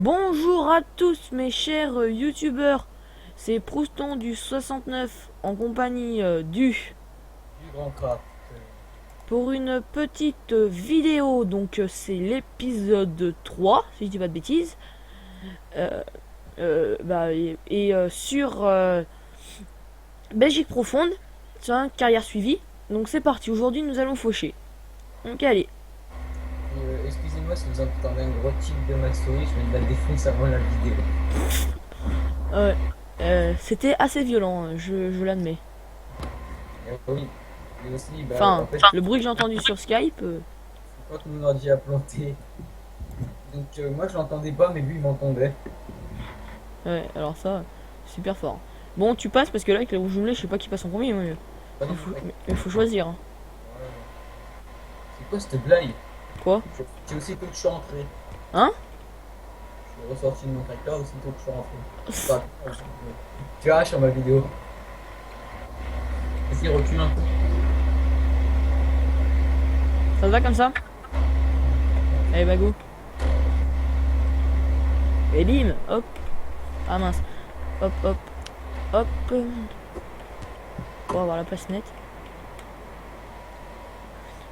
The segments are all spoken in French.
Bonjour à tous mes chers youtubeurs, c'est Prouston du 69 en compagnie du Grand craft. pour une petite vidéo, donc c'est l'épisode 3 si je dis pas de bêtises, sur Belgique profonde, sur une carrière suivie, donc c'est parti, aujourd'hui nous allons faucher, donc allez. Excusez-moi si vous entendez un gros tic de ma souris, je viens de la défoncer avant la vidéo. Euh, C'était assez violent, je l'admets. Oui, et aussi, Enfin, en fait, le bruit que j'ai entendu sur Skype, je crois que mon ordi a planté. Donc moi je l'entendais pas, mais lui il m'entendait. ouais, alors ça, super fort. Bon, tu passes parce que là, avec les rouges jumelés, je sais pas qui passe en premier. Mais Ah non, il faut choisir, hein. ouais. C'est quoi cette blague? Quoi? C'est aussitôt que je suis rentré. Hein? Je suis ressorti de mon tracteur aussitôt que je suis rentré. Enfin, tu vois, sur ma vidéo. Vas-y, recule un peu. Ça te va comme ça? Allez, bah go. Et bim! Hop! Ah mince! Hop, hop, hop! Pour avoir la place nette.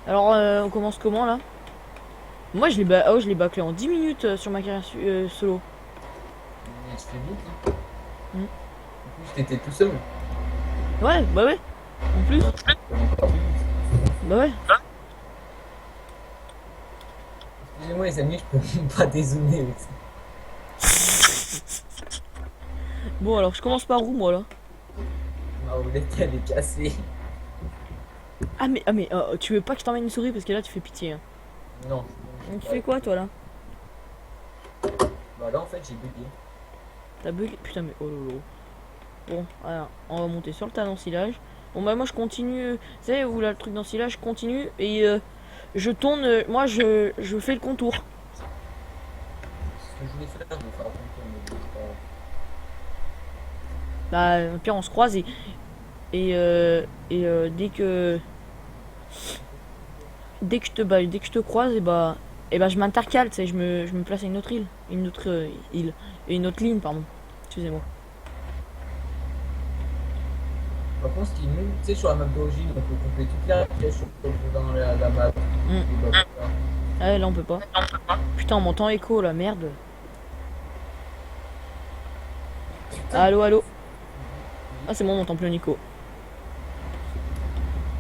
Alors, on commence comment là? Moi, je l'ai bâclé en 10 minutes sur ma carrière solo. Mais tu fais vite, hein. Mm. En plus, t'étais tout seul. Ouais, bah ouais. En plus, bah ouais. Excusez-moi les amis, je peux même pas dézoomer avec ça. Bon, alors je commence par où moi là? Ma roulette elle est cassée. Tu veux pas que je t'emmène une souris parce que là, tu fais pitié, hein. Non. Donc, tu fais quoi toi là? Bah là en fait j'ai bugué. T'as bugué? Putain, mais oh lolo. Bon, alors, on va monter sur le tas d'ensilage. Bon, bah, moi je continue. Vous savez où là le truc d'ensilage? Je continue et je tourne. Moi je fais le contour. Ce que je voulais faire, je vais faire attention, mais bon, c'est Bah, au pire, on se croise dès que dès que je te croise, et bah je m'intercale, tu sais, je me place à une autre île. Une autre île. Et une autre ligne, pardon. Excusez-moi. pas grave. Par contre, ce qui est nul, tu sais, sur la map d'origine, on peut couper toute la pièce dans la map. Mm. Et bah, voilà. Ah, là, on peut pas. Putain, on m'entend écho là, merde. Putain, Allô, allô. Ah, c'est bon, on m'entend plus Nico.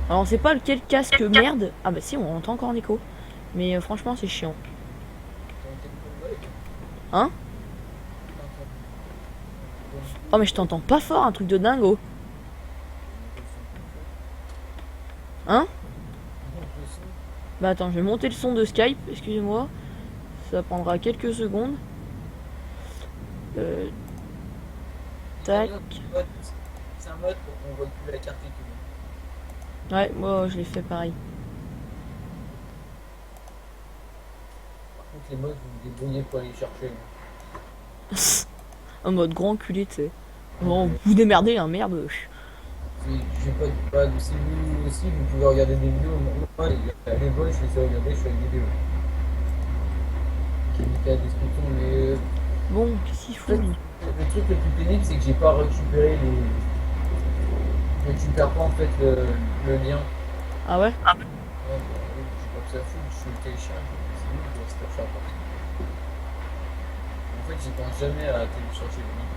Alors, on sait pas lequel casque merde. Ah, bah si, on entend encore Nico. Mais franchement, c'est chiant. Hein? Oh, mais je t'entends pas fort, un truc de dingo. Hein? Bah attends, je vais monter le son de Skype, excusez-moi. Ça prendra quelques secondes. Euh, tac. C'est un mode pour qu'on voit plus la carte et tout. Ouais, moi je l'ai fait pareil. Par contre, les modes, vous vous débrouillez pour aller chercher. En mode grand culé, tu sais. Bon, vous démerdez, hein, merde. J'ai pas de. Si vous aussi, vous pouvez regarder des vidéos. Moi, les vols, je les ai regardés, je fais une vidéo. Qui est la description, mais. Bon, qu'est-ce qu'il En faut fait, lui? le truc le plus pénible, c'est que j'ai pas récupéré les. Je récupère pas en fait le lien. Ah ouais? Ouais, bah, oui, je sais pas que ça fout, je le télécharge. C'est nul de se télécharger par contre. En fait, j'y pense jamais à télécharger le lien.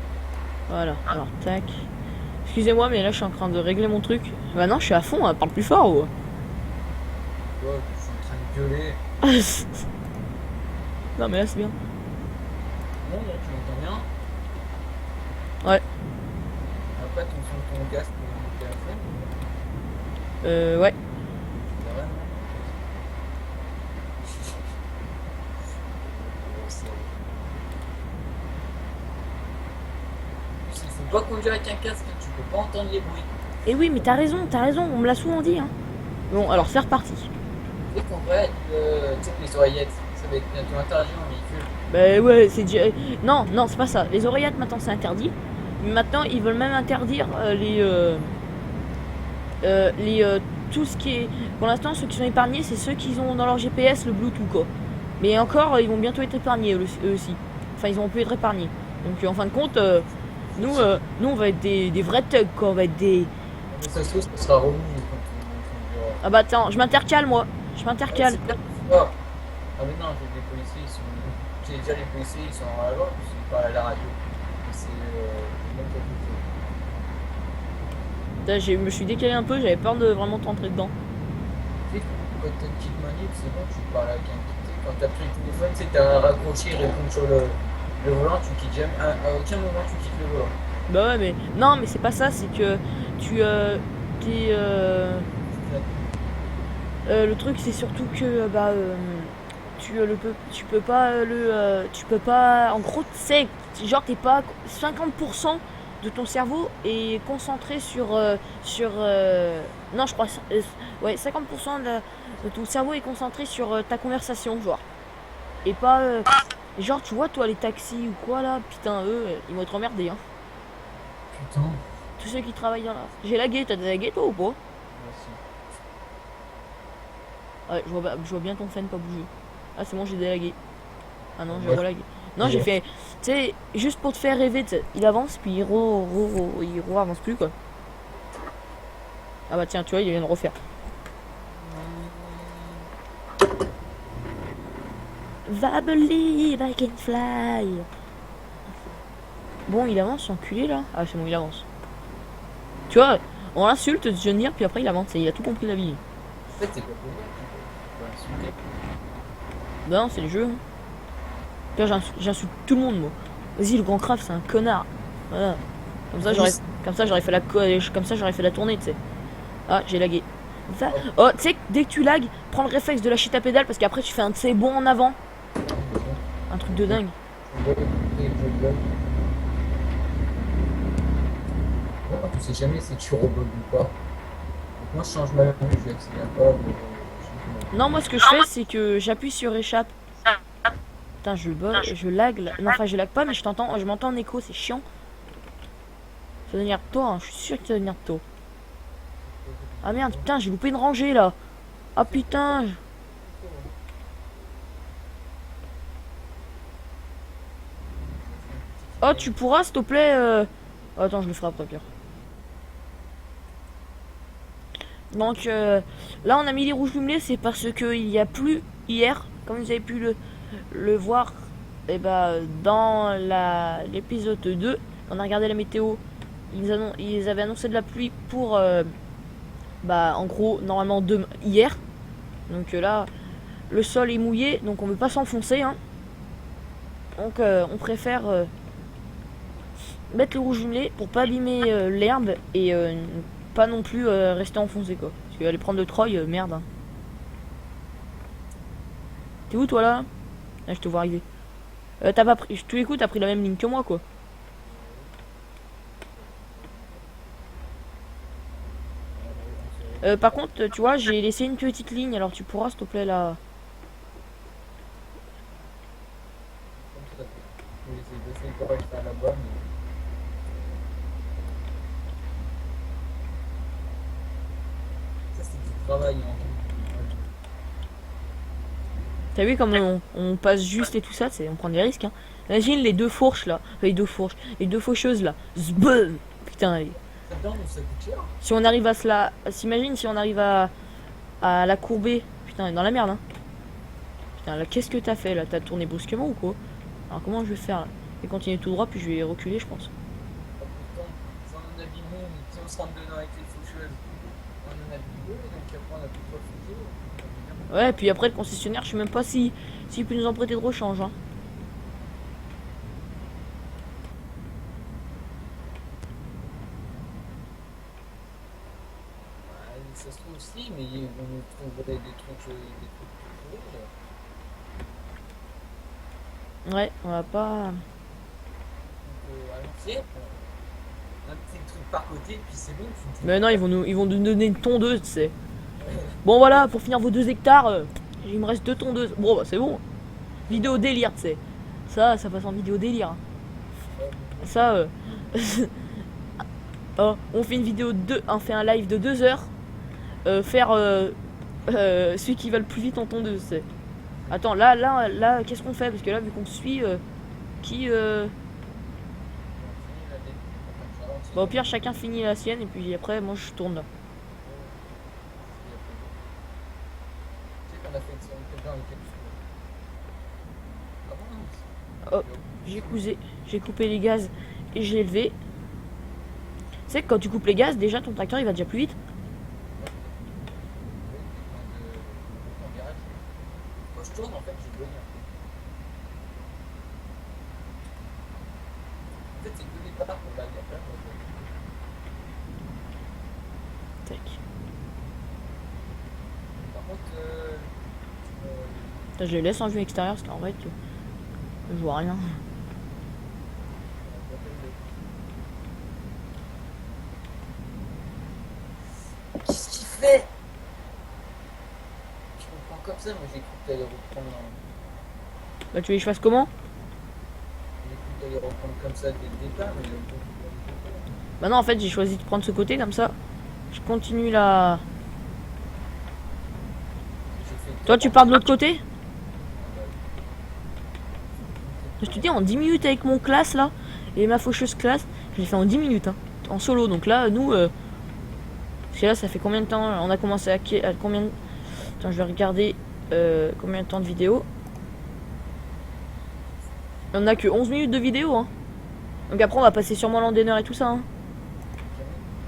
Voilà, alors tac. Excusez-moi, mais là je suis en train de régler mon truc. Bah non, je suis à fond, hein, parle plus fort. Oh. Ouais, je suis en train de gueuler. Non, mais là c'est bien. Non, là, tu m'entends bien. Ouais, Après, ton son de ton casque ou ton téléphone. ouais. C'est vrai, non? Il faut pas conduire avec un casque, hein, tu peux pas entendre les bruits. Et oui, mais t'as raison, on me l'a souvent dit, hein. Bon, alors c'est reparti. Tu sais qu'en vrai, tu sais que les oreillettes, ça va être bientôt interdit en véhicule. Bah ouais, c'est déjà. Non, non, c'est pas ça. Les oreillettes maintenant c'est interdit. Mais maintenant ils veulent même interdire tout ce qui est. Pour l'instant, ceux qui sont épargnés, c'est ceux qui ont dans leur GPS le Bluetooth quoi. Mais encore, ils vont bientôt être épargnés eux aussi. enfin ils ont pu être épargnés. Donc en fin de compte, nous on va être des vrais thugs quoi, on va être des... Mais ça se trouve, ça sera remis quand on verra. Ah bah attends, je m'intercale moi, je Ah, m'intercale. c'est pas ça. Ah mais non, j'ai des policiers, ils sont... J'ai déjà les policiers, ils sont à la loi, ils sont pas à la radio. Mais c'est le même Putain, je me suis décalé un peu, j'avais peur de vraiment t'entrer dedans. tu sais, quand t'as une petite manip, c'est bon, tu parles avec un guide. Quand t'as pris le téléphone, tu sais, t'as un raccroché, il répond sur le volant, tu quittes jamais. À aucun moment tu quittes le volant. Bah ouais mais... Non mais c'est pas ça, c'est que tu... t'es... le truc c'est surtout que tu peux pas tu peux pas en gros tu sais genre t'es pas 50% de ton cerveau est concentré non je crois ouais 50% de ton cerveau est concentré sur ta conversation genre et pas genre tu vois toi les taxis ou quoi là putain eux ils vont être emmerdés hein. Putain. Tous ceux qui travaillent dans là j'ai lagué t'as lagué toi ou pas? Merci. Ouais, je vois bien ton fan pas bouger. Ah, c'est bon, j'ai délagué. Ah non, j'ai Ouais. relagué. Non, j'ai fait. Tu sais, juste pour te faire rêver, il avance, puis il avance plus, quoi. Ah bah tiens, tu vois, il vient de refaire. Va believe I can fly. Bon, il avance, enculé là. Ah, c'est bon, il avance. Tu vois, on l'insulte de venir, puis après il avance. Et il a tout compris de la vie. En fait, c'est pas pour moi, tu peux insulter. Non, c'est le jeu. Hein. Là, j'insulte tout le monde, moi. Vas-y, le grand craft, c'est un connard. Voilà. Comme ça, j'aurais fait la tournée, tu sais. Ah, j'ai lagué. Oh, tu sais, dès que tu lagues, prends le réflexe de lâcher ta pédale parce qu'après tu fais un de ces bons en avant. Un truc de dingue. Tu sais jamais si tu rebug ou pas. Donc moi je change ma vue, je n'accélère pas. Non, moi ce que je fais, c'est que j'appuie sur échappe. Putain, je lag là. Non, enfin, je lag pas, mais je m'entends en écho, c'est chiant. Ça va venir de toi, hein. Je suis sûr que ça va venir de toi. Ah merde, putain, j'ai loupé une rangée là. Ah putain. Oh, tu pourras, s'il te plaît. Attends, je le ferai après, Pierre. Donc là, on a mis les rouges jumelés, c'est parce qu'il y a plu hier, comme vous avez pu le voir. Et bah, dans l'épisode 2, on a regardé la météo. Ils avaient annoncé de la pluie pour, en gros, normalement hier. Donc là, le sol est mouillé, donc on ne veut pas s'enfoncer. Hein. Donc on préfère mettre le rouge jumelé pour pas abîmer l'herbe et pas non plus rester enfoncé quoi. Parce qu'aller prendre de Troy, merde. Hein. T'es où toi là? Ah, je te vois arriver. T'as pas pris. Tous les coups, t'as pris la même ligne que moi quoi. Par contre, tu vois, j'ai laissé une petite ligne, alors tu pourras s'il te plaît là. Ça c'est du travail. T'as vu comme on passe juste et tout ça, on prend des risques. Hein. Imagine les deux fourches là, les deux faucheuses là. Zbum. Putain. Si on arrive à s'imagine si on arrive à la courber. Putain, elle est dans la merde. Hein. Putain, là, qu'est-ce que t'as fait là? T'as tourné brusquement ou quoi? Alors comment je vais faire là? Je vais continuer tout droit puis je vais reculer, je pense. Ouais, puis après le concessionnaire, je sais même pas s'il peut nous en prêter de rechange. Hein. Ça se trouve aussi, mais on trouverait des trucs Ouais, on va pas. Donc, un petit truc par côté, puis c'est bon. Mais non, ils vont nous donner une tondeuse, tu sais. Bon voilà, pour finir vos 2 hectares, il me reste 2 tondeuses. Bon bah c'est bon. Vidéo délire, tu sais. Ça passe en vidéo délire. Hein. Ça, oh, on fait une vidéo on fait un live de 2 heures. Faire celui qui va le plus vite en tondeuse, c'est. Attends, là, qu'est-ce qu'on fait? Parce que là, vu qu'on te suit, qui... On finit la dé. Attends, je ralentis. Bah, au pire, chacun finit la sienne et puis après, moi je tourne là. Tu sais qu'on a fait ça, on fait bien avec quelque chose. Ah bon, non. Hop, j'ai coupé les gaz et j'ai élevé. Tu sais que quand tu coupes les gaz, déjà ton tracteur il va déjà plus vite. Quand je tourne, en fait, je bloque un peu. En fait, c'est que des patards pour la guerre. Tac. Par contre, Putain, je les laisse en vue extérieure parce qu'en vrai, je vois rien. qu'est-ce qu'il fait? Je comprends comme ça, moi j'ai cru que t'allais reprendre. Bah, tu veux que je fasse comment? J'ai cru que t'allais reprendre comme ça dès le départ, mais Bah non, en fait, j'ai choisi de prendre ce côté comme ça. Je continue là. j'ai fait. Toi, tu pars de l'autre côté? Je te dis, en 10 minutes avec mon classe là, et ma faucheuse classe, je l'ai fait en 10 minutes, hein, en solo. Donc là, nous, parce que là, ça fait combien de temps? On a commencé à combien de... Attends, je vais regarder combien de temps de vidéo. On a que 11 minutes de vidéo, hein. Donc après, on va passer sûrement l'endaineur et tout ça, hein.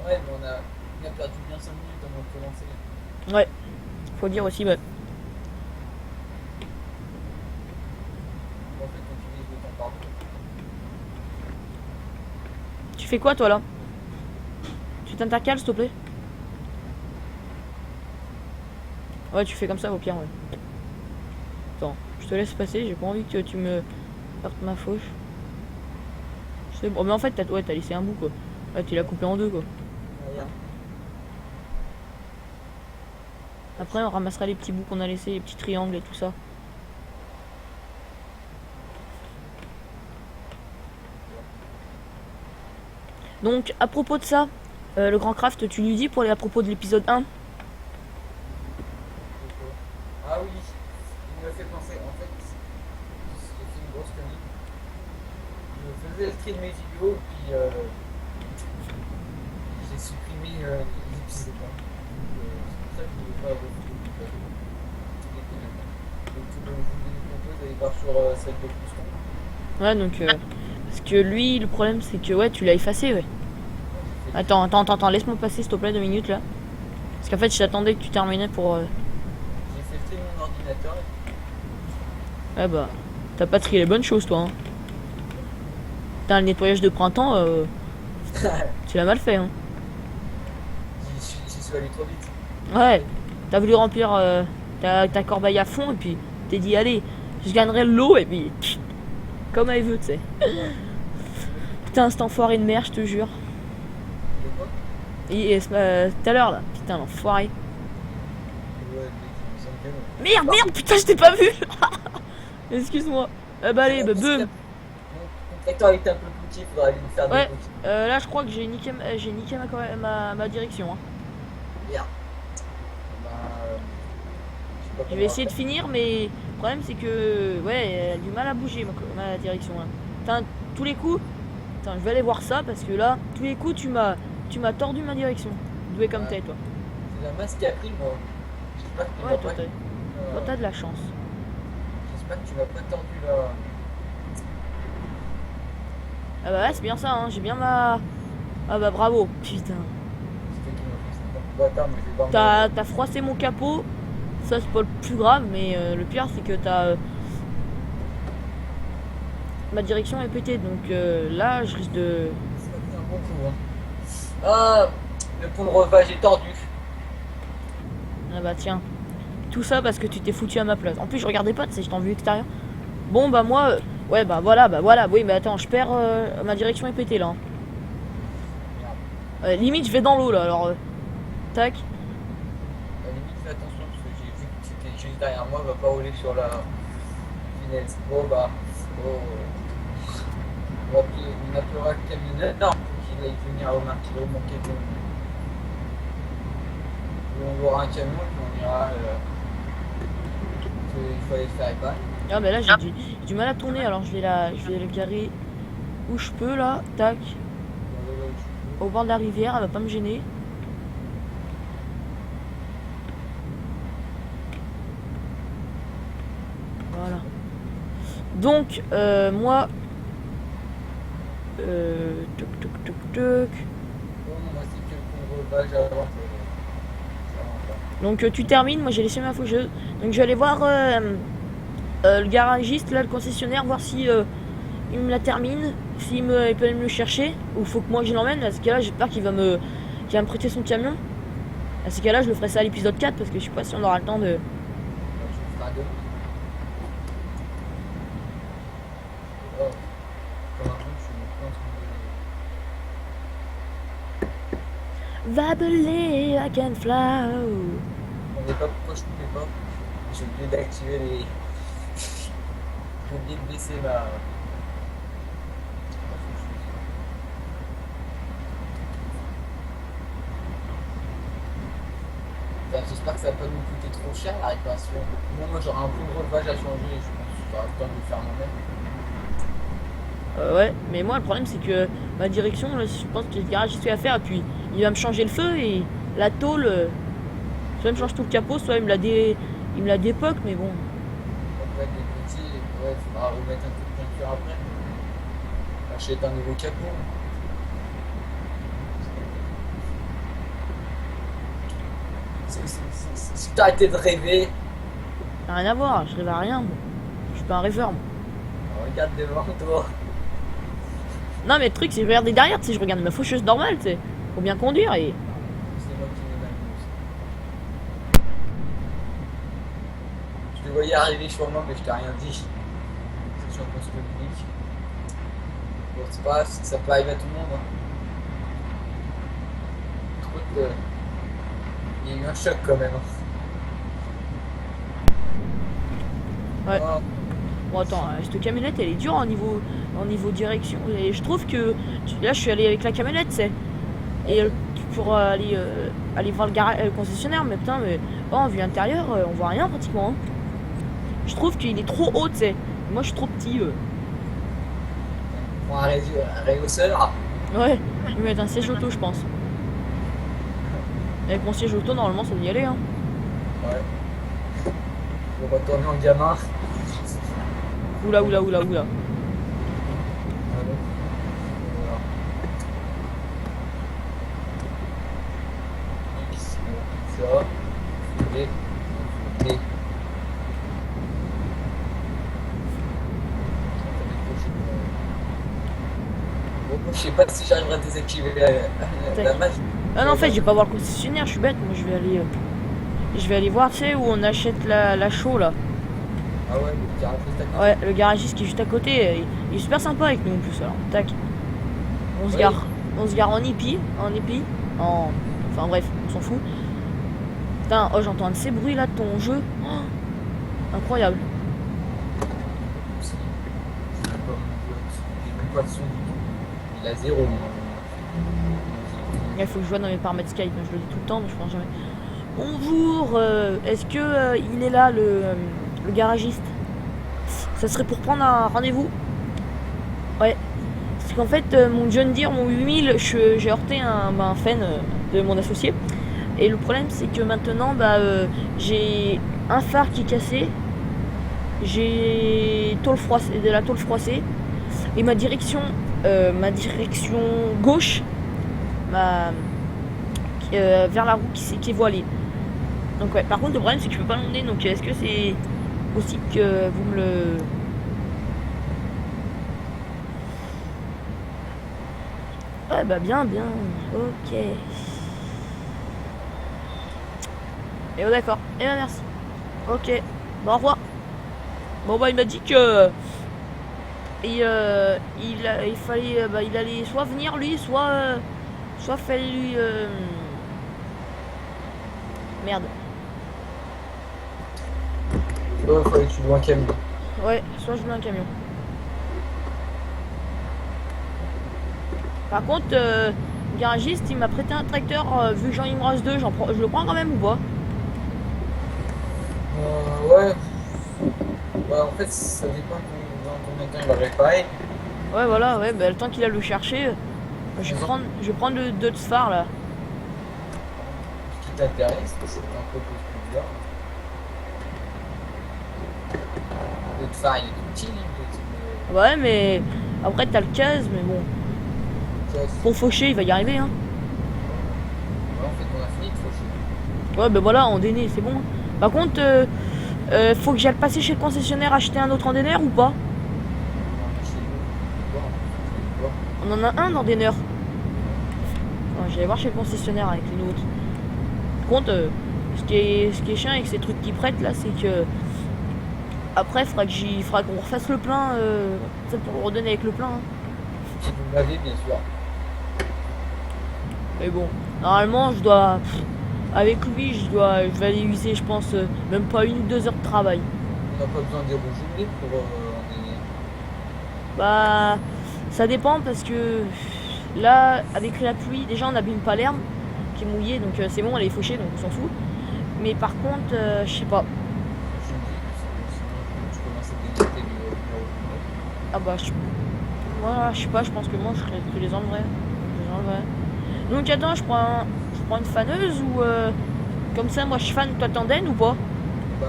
Ouais, mais on a perdu bien 5 minutes avant de commencer. Ouais, faut dire aussi, bah. En fait, on utilise le temps par deux. Tu fais quoi toi là? Tu t'intercales s'il te plaît? Ouais, tu fais comme ça au pire, ouais. Attends, je te laisse passer, j'ai pas envie que tu me partes ma fauche. C'est bon, mais en fait, t'as laissé un bout quoi. Ouais, tu l'as coupé en deux quoi. Regarde. Après, on ramassera les petits bouts qu'on a laissés, les petits triangles et tout ça. Donc, à propos de ça, le grand craft, tu lui dis pour les à propos de l'épisode 1. Ah oui, il me fait penser. En fait, j'ai fait une grosse connerie. Je faisais le tri de mes vidéos, puis j'ai supprimé l'épisode 1. C'est pour ça que je ne voulais pas refaire. Donc, je vous propose d'aller voir sur celle de Pluston. Ouais, donc, parce que lui, le problème c'est que, ouais, tu l'as effacé, ouais. Attends, laisse-moi passer s'il te plaît 2 minutes là. Parce qu'en fait, je t'attendais que tu terminais pour. J'ai fait le tri de mon ordinateur. Ouais, bah, t'as pas trié les bonnes choses toi, hein. Putain, le nettoyage de printemps, tu l'as mal fait, hein. J'y suis allé trop vite. Ouais, t'as voulu remplir ta corbeille à fond et puis t'es dit, allez, je gagnerai l'eau et puis. Comme elle veut, tu sais. Putain, cet enfoiré de merde, je te jure. De quoi? Et tout à l'heure là, putain, l'enfoiré. Ouais, mec, il me semble que. Merde, putain, je t'ai pas vu. Excuse-moi. Bah, allez, bah, boum. Mon tracteur est un peu bloqué, faudra aller me faire Ouais, débloquer. là, je crois que j'ai niqué ma direction, hein. Merde. Bah, je sais pas Je comment vais essayer on de finir, mais le problème c'est que, ouais, elle a du mal à bouger ma direction là. Putain, tous les coups, attends, je vais aller voir ça parce que là, tous les coups, tu m'as tordu ma direction. Doué comme Ouais. t'es, toi. C'est la masse qui a pris, moi. J'espère que tu Ouais, m'as toi, pas. t'as de la chance. J'espère que tu m'as pas tendu là. Ah bah ouais, c'est bien ça, hein. J'ai bien ma. Ah bah bravo, putain. C'est toi qui m'as fait ça. Bon, attends, mais je vais voir. T'as froissé mon capot. Ça, c'est pas le plus grave, mais le pire, c'est que t'as. Ma direction est pétée, donc là, je risque de. Ça fait un bon coup, hein. Ah, le pont de revage est tordu. Ah bah tiens. Tout ça parce que tu t'es foutu à ma place. En plus, je regardais pas, tu sais, j'étais en vue extérieure. Bon, bah moi, ouais, bah voilà. Oui, mais attends, je perds. Ma direction est pétée là, hein. Limite, je vais dans l'eau là, alors. Tac. À la limite, fais attention parce que j'ai vu que c'était juste derrière moi, va pas rouler sur la finesse. Bon, bah. Oh. On appellera le camionneur. Non, faut qu'il aille venir remorquer tout. On aura un camion, puis on ira. Il faut aller le faire réparer. Ah bah là j'ai du mal à tourner, alors je vais le garer où je peux là, tac, au bord de la rivière, elle va pas me gêner. Voilà. Donc moi, toc toc toc toc. Bon, moi, c'est que le contrôle, j'avance. Donc tu termines, moi j'ai laissé ma faucheuse. Donc je vais aller voir le garagiste, là, le concessionnaire, voir si il me la termine, il peut aller me le chercher, ou faut que moi je l'emmène. À ce cas-là, j'espère qu'il va me prêter son camion. À ce cas-là, je le ferai ça à l'épisode 4 parce que je sais pas si on aura le temps de. Je ferai deux. Oh, comme un truc, je suis en train de... Vabelé, I can fly. On n'est pas pourquoi je pouvais pas. J'ai oublié d'activer les. J'ai oublié de baisser ma. J'espère que ça va pas nous coûter trop cher la réparation. Moi j'aurai un peu de relevage à changer et je pense que j'aurai le temps de le faire moi-même. Ouais, mais moi le problème c'est que ma direction, là, je pense que le garagiste fait à faire, et puis il va me changer le feu et la tôle, soit il me change tout le capot, soit il me la dépoque, mais bon. Après des petits, ouais, il faudra remettre un peu de peinture après. Achète un nouveau capot. Si t'as arrêté de rêver, Rien à voir, je rêve à rien, moi. Je suis pas un rêveur, moi. regarde devant toi. Non, mais le truc, c'est que je regarde derrière, tu sais, je regarde ma faucheuse normale, tu sais. Faut bien conduire et. C'est moi qui me m'amuse. Je te voyais arriver sur moi, mais je t'ai rien dit. C'est sur poste public. Bon, c'est pas grave, ça peut arriver à tout le monde. Hein. Écoute, il y a eu un choc quand même. Ouais. Oh, Bon, attends, cette camionnette, elle est dure en niveau direction. Et je trouve que. Là, je suis allé avec la camionnette, tu sais. Et pour aller voir le concessionnaire, mais putain, mais. Oh, en vue intérieure, on voit rien pratiquement. Hein. Je trouve qu'il est trop haut, tu sais. Moi, je suis trop petit. pour un réhausseur. Ouais, je vais mettre un siège auto, je pense. Avec mon siège auto, normalement, ça doit y aller, hein. Ouais. Pour retourner en gamin. Oula, oula, oula, oula. Voilà. X, ça. Et. Bon, je sais pas si j'arriverai à désactiver la magie. Ah non, en fait, je vais pas voir le concessionnaire, je suis bête. Moi, je vais aller voir, tu sais, où on achète la chaux, là. Ah ouais, le garagiste à côté. Ouais, le garagiste qui est juste à côté, il est super sympa avec nous en plus. Alors, tac. On se Ouais. gare. On se gare en hippie. Enfin bref, on s'en fout. Putain, oh, j'entends un de ces bruits là de ton jeu. Oh, incroyable. C'est même pas mon pote. J'ai même pas de son du tout. Il a zéro. Il faut que je vois dans mes paramètres Skype. Je le dis tout le temps, mais je pense jamais. Bonjour, est-ce que il est là le garagiste? Ça serait pour prendre un rendez-vous? Ouais. Parce qu'en fait, mon John Deere, mon 8000, j'ai heurté un fan de mon associé. Et le problème, c'est que maintenant, j'ai un phare qui est cassé. J'ai de la tôle froissée. Et ma direction gauche, vers la roue qui est voilée. Donc ouais, par contre, le problème, c'est que je peux pas l'emmener. Donc est-ce que c'est possible que vous me le... Ouais, bah bien, ok. Et oh d'accord, et ben merci. Ok, bon au revoir. Bon bah il m'a dit que... il fallait... il allait soit venir lui, soit fallait lui... Merde. Ouais, il fallait que tu loues un camion. Ouais, soit je voulais un camion. Par contre, le garagiste, il m'a prêté un tracteur, vu que j'en il me reste deux, je le prends quand même ou pas? Ouais. Bah, en fait, ça dépend dans combien de temps il va réparer. Ouais, voilà, ouais, bah, le temps qu'il a le chercher, je vais prendre le Dodge Phare là. Ce qui t'intéresse, c'est un peu plus bizarre. Le phare, il est tout petit, Ouais, mais après t'as le 15, mais bon, pour faucher, il va y arriver, hein. Ouais, en fait, on a fini de faucher. Ouais, ben voilà, en déné, c'est bon. Par contre, faut que j'aille passer chez le concessionnaire acheter un autre en déner ou pas? On a chez nous. Bon, On en a un en déner. Ouais, j'allais voir chez le concessionnaire avec les nôtres. Par contre, ce qui est chiant avec ces trucs qui prêtent là, c'est que après, faudra qu'on refasse le plein, pour le redonner avec le plein, hein. si vous l'avez, bien sûr. Mais bon, normalement, avec lui, je vais aller user, je pense, même pas 1 ou 2 heures de travail. On n'a pas besoin des roues pour en donner. Bah, ça dépend parce que là, avec la pluie, déjà on n'abîme pas l'herbe qui est mouillée, donc c'est bon, elle est fauchée, donc on s'en fout. Mais par contre, je sais pas. Je me dis, sinon, je commence à démonter le roues. Ah bah, moi, je sais pas, je pense que moi je les enlèverais. Je les enlèverais. Donc attends, je prends une faneuse ou comme ça, moi je fane, toi t'en ou pas? Bah,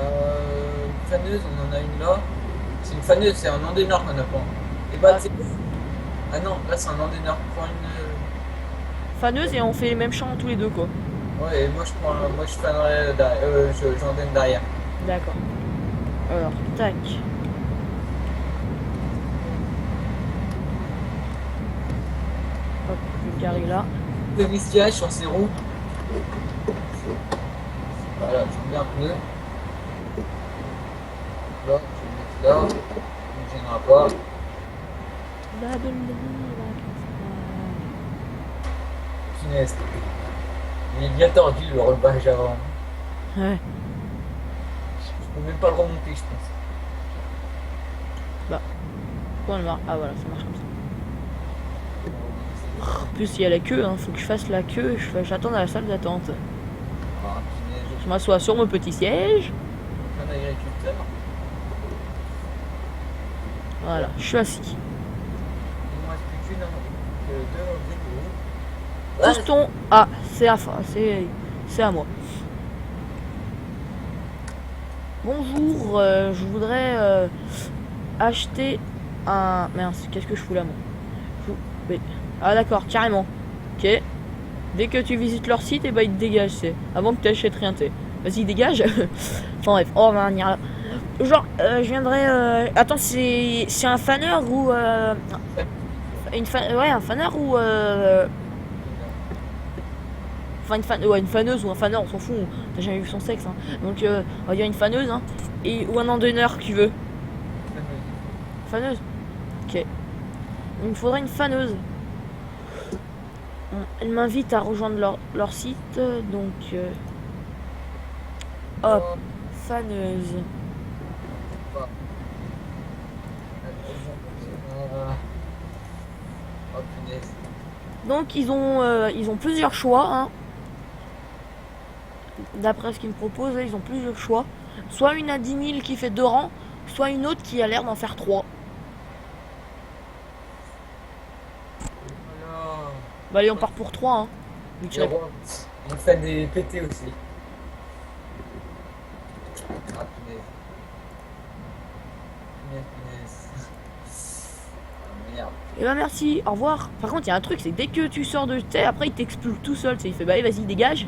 une faneuse, on en a une là. C'est une faneuse, c'est un endéneur qu'on a pas. Et bah, Ah. c'est. Ah non, là c'est un endéneur. Prends une. Faneuse et on fait les mêmes chants tous les deux, quoi. Ouais, et moi je prends. Moi je fanerai derrière. J'en donne derrière. D'accord. Alors, tac. Hop, je vais garer là. Le vistillage sur ses roues. Voilà, je mets un pneu. Là, je vais le mettre là. Il ne gênera pas. Finesse. Il est bien tordu le rebâche avant. Ouais. Je peux même pas le remonter, je pense. Pourquoi on le marque? Ah voilà, ça marche comme ça. En plus, il y a la queue, hein. Faut que je fasse la queue. J'attends dans la salle d'attente. Ah, punaise. Je m'assois sur mon petit siège. Un agriculteur. Voilà, je suis assis. Il ne reste plus qu'une, deux, roues. Piston. Ah, c'est à moi. Bonjour, je voudrais acheter un. Mince, qu'est-ce que je fous là, moi? Mais- Ah, d'accord, carrément. Ok. Dès que tu visites leur site, et bah ils te dégagent, c'est. Avant que tu achètes rien, t'es. Vas-y, dégage. Enfin bref, oh, on ira là. Genre, je viendrais. Attends, c'est un faneur ou. Ouais, un faneur ou. Enfin, une faneuse ou un faneur, on s'en fout. T'as jamais vu son sexe, hein. Donc, on va dire une faneuse, hein. Ou un endonneur qui veut. Faneuse. Ok. Il me faudrait une faneuse. Elle m'invite à rejoindre leur site, donc. Hop, faneuse. Oh punaise. Donc ils ont plusieurs choix, hein. D'après ce qu'ils me proposent, ils ont plusieurs choix. Soit une à 10 000 qui fait 2 rangs, soit une autre qui a l'air d'en faire 3. Voilà. Bah allez, on part pour 3, hein. Vu que Il fait des PT aussi. Ah punaise. Punaise. Ah merde. Et bah merci, au revoir. Par contre, il y a un truc, c'est que dès que tu sors de thé, après il t'expulse tout seul. Il fait bah allez, vas-y, dégage.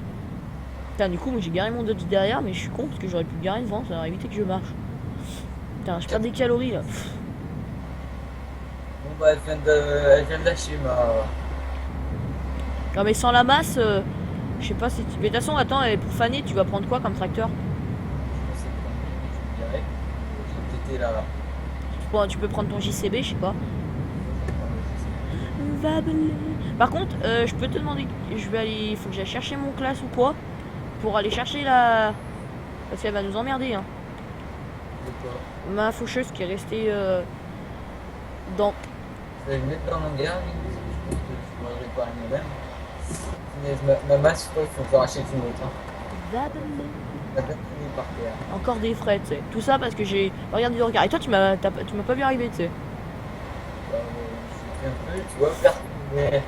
Putain, du coup, moi j'ai garé mon Dodge derrière, mais je suis con parce que j'aurais pu garer devant, ça aurait évité que je marche. Putain, je perds des calories là. Bon bah elle vient de lâcher ma. Non, mais sans la masse, je sais pas si tu. Mais de toute façon, attends, pour faner, tu vas prendre quoi comme tracteur? Je sais pas, je dirais. J'ai pété là. Tu peux prendre ton JCB, je sais pas. Par contre, je peux te demander, il faut que j'aille chercher mon classe ou quoi pour aller chercher la, parce qu'elle va nous emmerder, hein. Ma faucheuse qui est restée dans. Je vais le mettre dans mon hangar, je pense que je pourrais le réparer moi-même. Mais ma masse, je crois qu'il faut faire acheter une autre. Hein. Vabelé. La date finie par terre. Encore des frais, tu sais. Tout ça parce que j'ai regardé le regard. Et toi, tu m'as pas vu arriver, tu sais. Je suis un peu, tu vois, faire. Mais.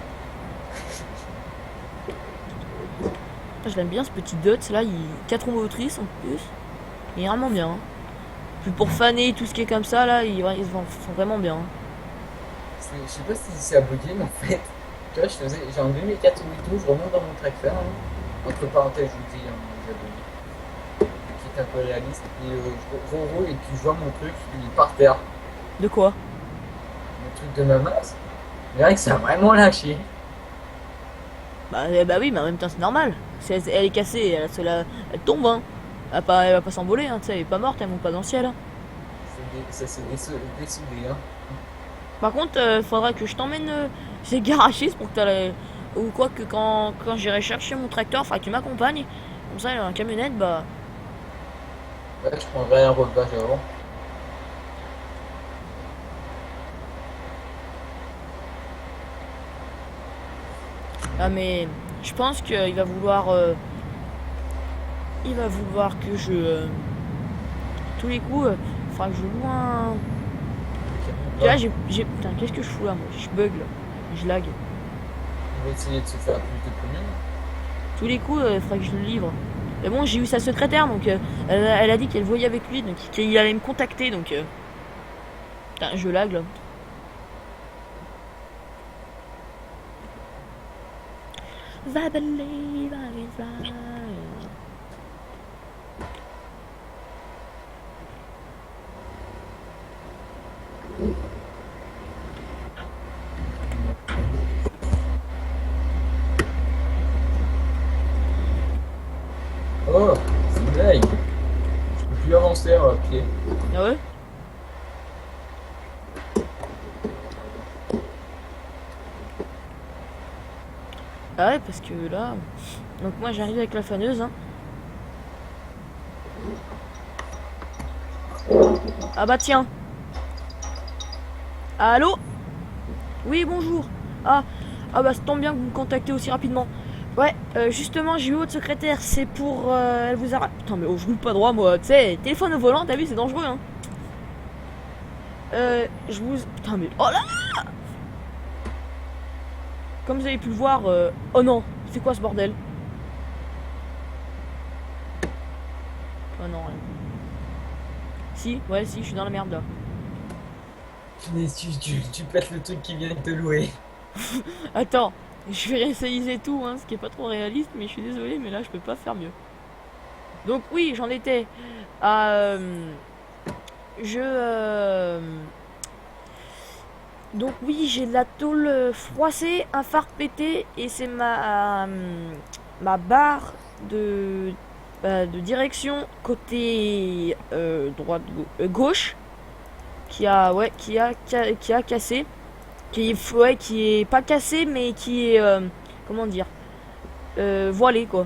Je l'aime bien ce petit Dutch là, il 4 roues motrices en plus. Il est vraiment bien. Hein. Puis pour faner tout ce qui est comme ça là, ils se font vraiment bien. Hein. Je sais pas si c'est à bugger, mais en fait, tu vois, j'ai enlevé mes 4 roues et tout, je remonte dans mon tracteur. Hein. Entre parenthèses, je vous dis, hein, les abonnés. Je quitte un peu la liste, et je roule et puis je vois mon truc, il est par terre. De quoi? Le truc de ma masse. Mais là, ça a vraiment lâché. Bah oui, mais en même temps c'est normal. Elle est cassée, elle tombe. Hein. Elle va pas s'envoler, hein, tu sais, elle est pas morte, elle monte pas dans le ciel. Hein. Ça s'est dessoudé, hein. Par contre, faudra que je t'emmène chez Garagiste pour que t'as ou quoi que quand j'irai chercher mon tracteur, faudra que tu m'accompagnes. Comme ça, la camionnette, bah. Ouais, je prendrai un relevage avant. Ah mais je pense qu'il va vouloir. Il va vouloir que je. Tous les coups, faudra que je loue un. Là, putain, qu'est-ce que je fous là, moi? Je bug là. Je lag. On va essayer de se faire plus de communes. Tous les coups, il faudrait que je le livre. Mais bon, j'ai eu sa secrétaire, donc elle a dit qu'elle voyait avec lui, donc qu'il allait me contacter, donc. Putain, je lag là. Va believe I can fly. Oh, c'est une blague. Je peux plus avancer à pied. Ah ouais? Ah ouais, parce que là. Donc moi j'arrive avec la faneuse. Hein. Ah bah tiens. Allô? Oui, bonjour. Ah bah ça tombe bien que vous me contactez aussi rapidement. Ouais, justement, j'ai eu votre secrétaire, c'est pour... elle vous a... Putain, mais je roule pas droit, moi, tu sais, téléphone au volant, t'as vu, c'est dangereux, hein. Je vous... Putain, mais... Oh là là! Comme vous avez pu le voir... Oh non, c'est quoi ce bordel? Oh non, rien. Si, ouais, si, je suis dans la merde, là. Mais tu pètes le truc qui vient de te louer. Attends, je vais réessayer tout, hein, ce qui est pas trop réaliste, mais je suis désolé, mais là, je peux pas faire mieux. Donc oui, j'en étais à... Donc oui, j'ai de la tôle froissée, un phare pété, et c'est ma barre de direction côté droite gauche qui a cassé, qui est pas cassé mais qui est comment dire voilé quoi.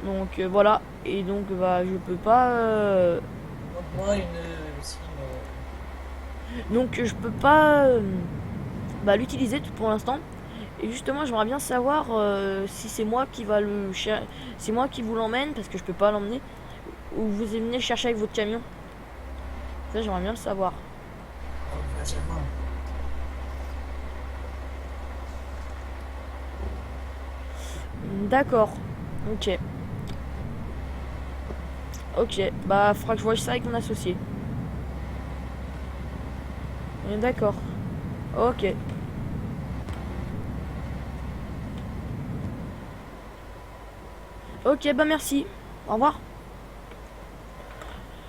Donc voilà, et donc bah je peux pas Montre-moi une. Si, donc je peux pas bah, l'utiliser tout pour l'instant. Et justement, j'aimerais bien savoir si c'est moi qui va c'est moi qui vous l'emmène parce que je peux pas l'emmener, ou vous venez le chercher avec votre camion. Ça, j'aimerais bien le savoir. D'accord. Ok. Ok. Bah, faudra que je voie ça avec mon associé. D'accord. Ok. Ok, bah merci. Au revoir.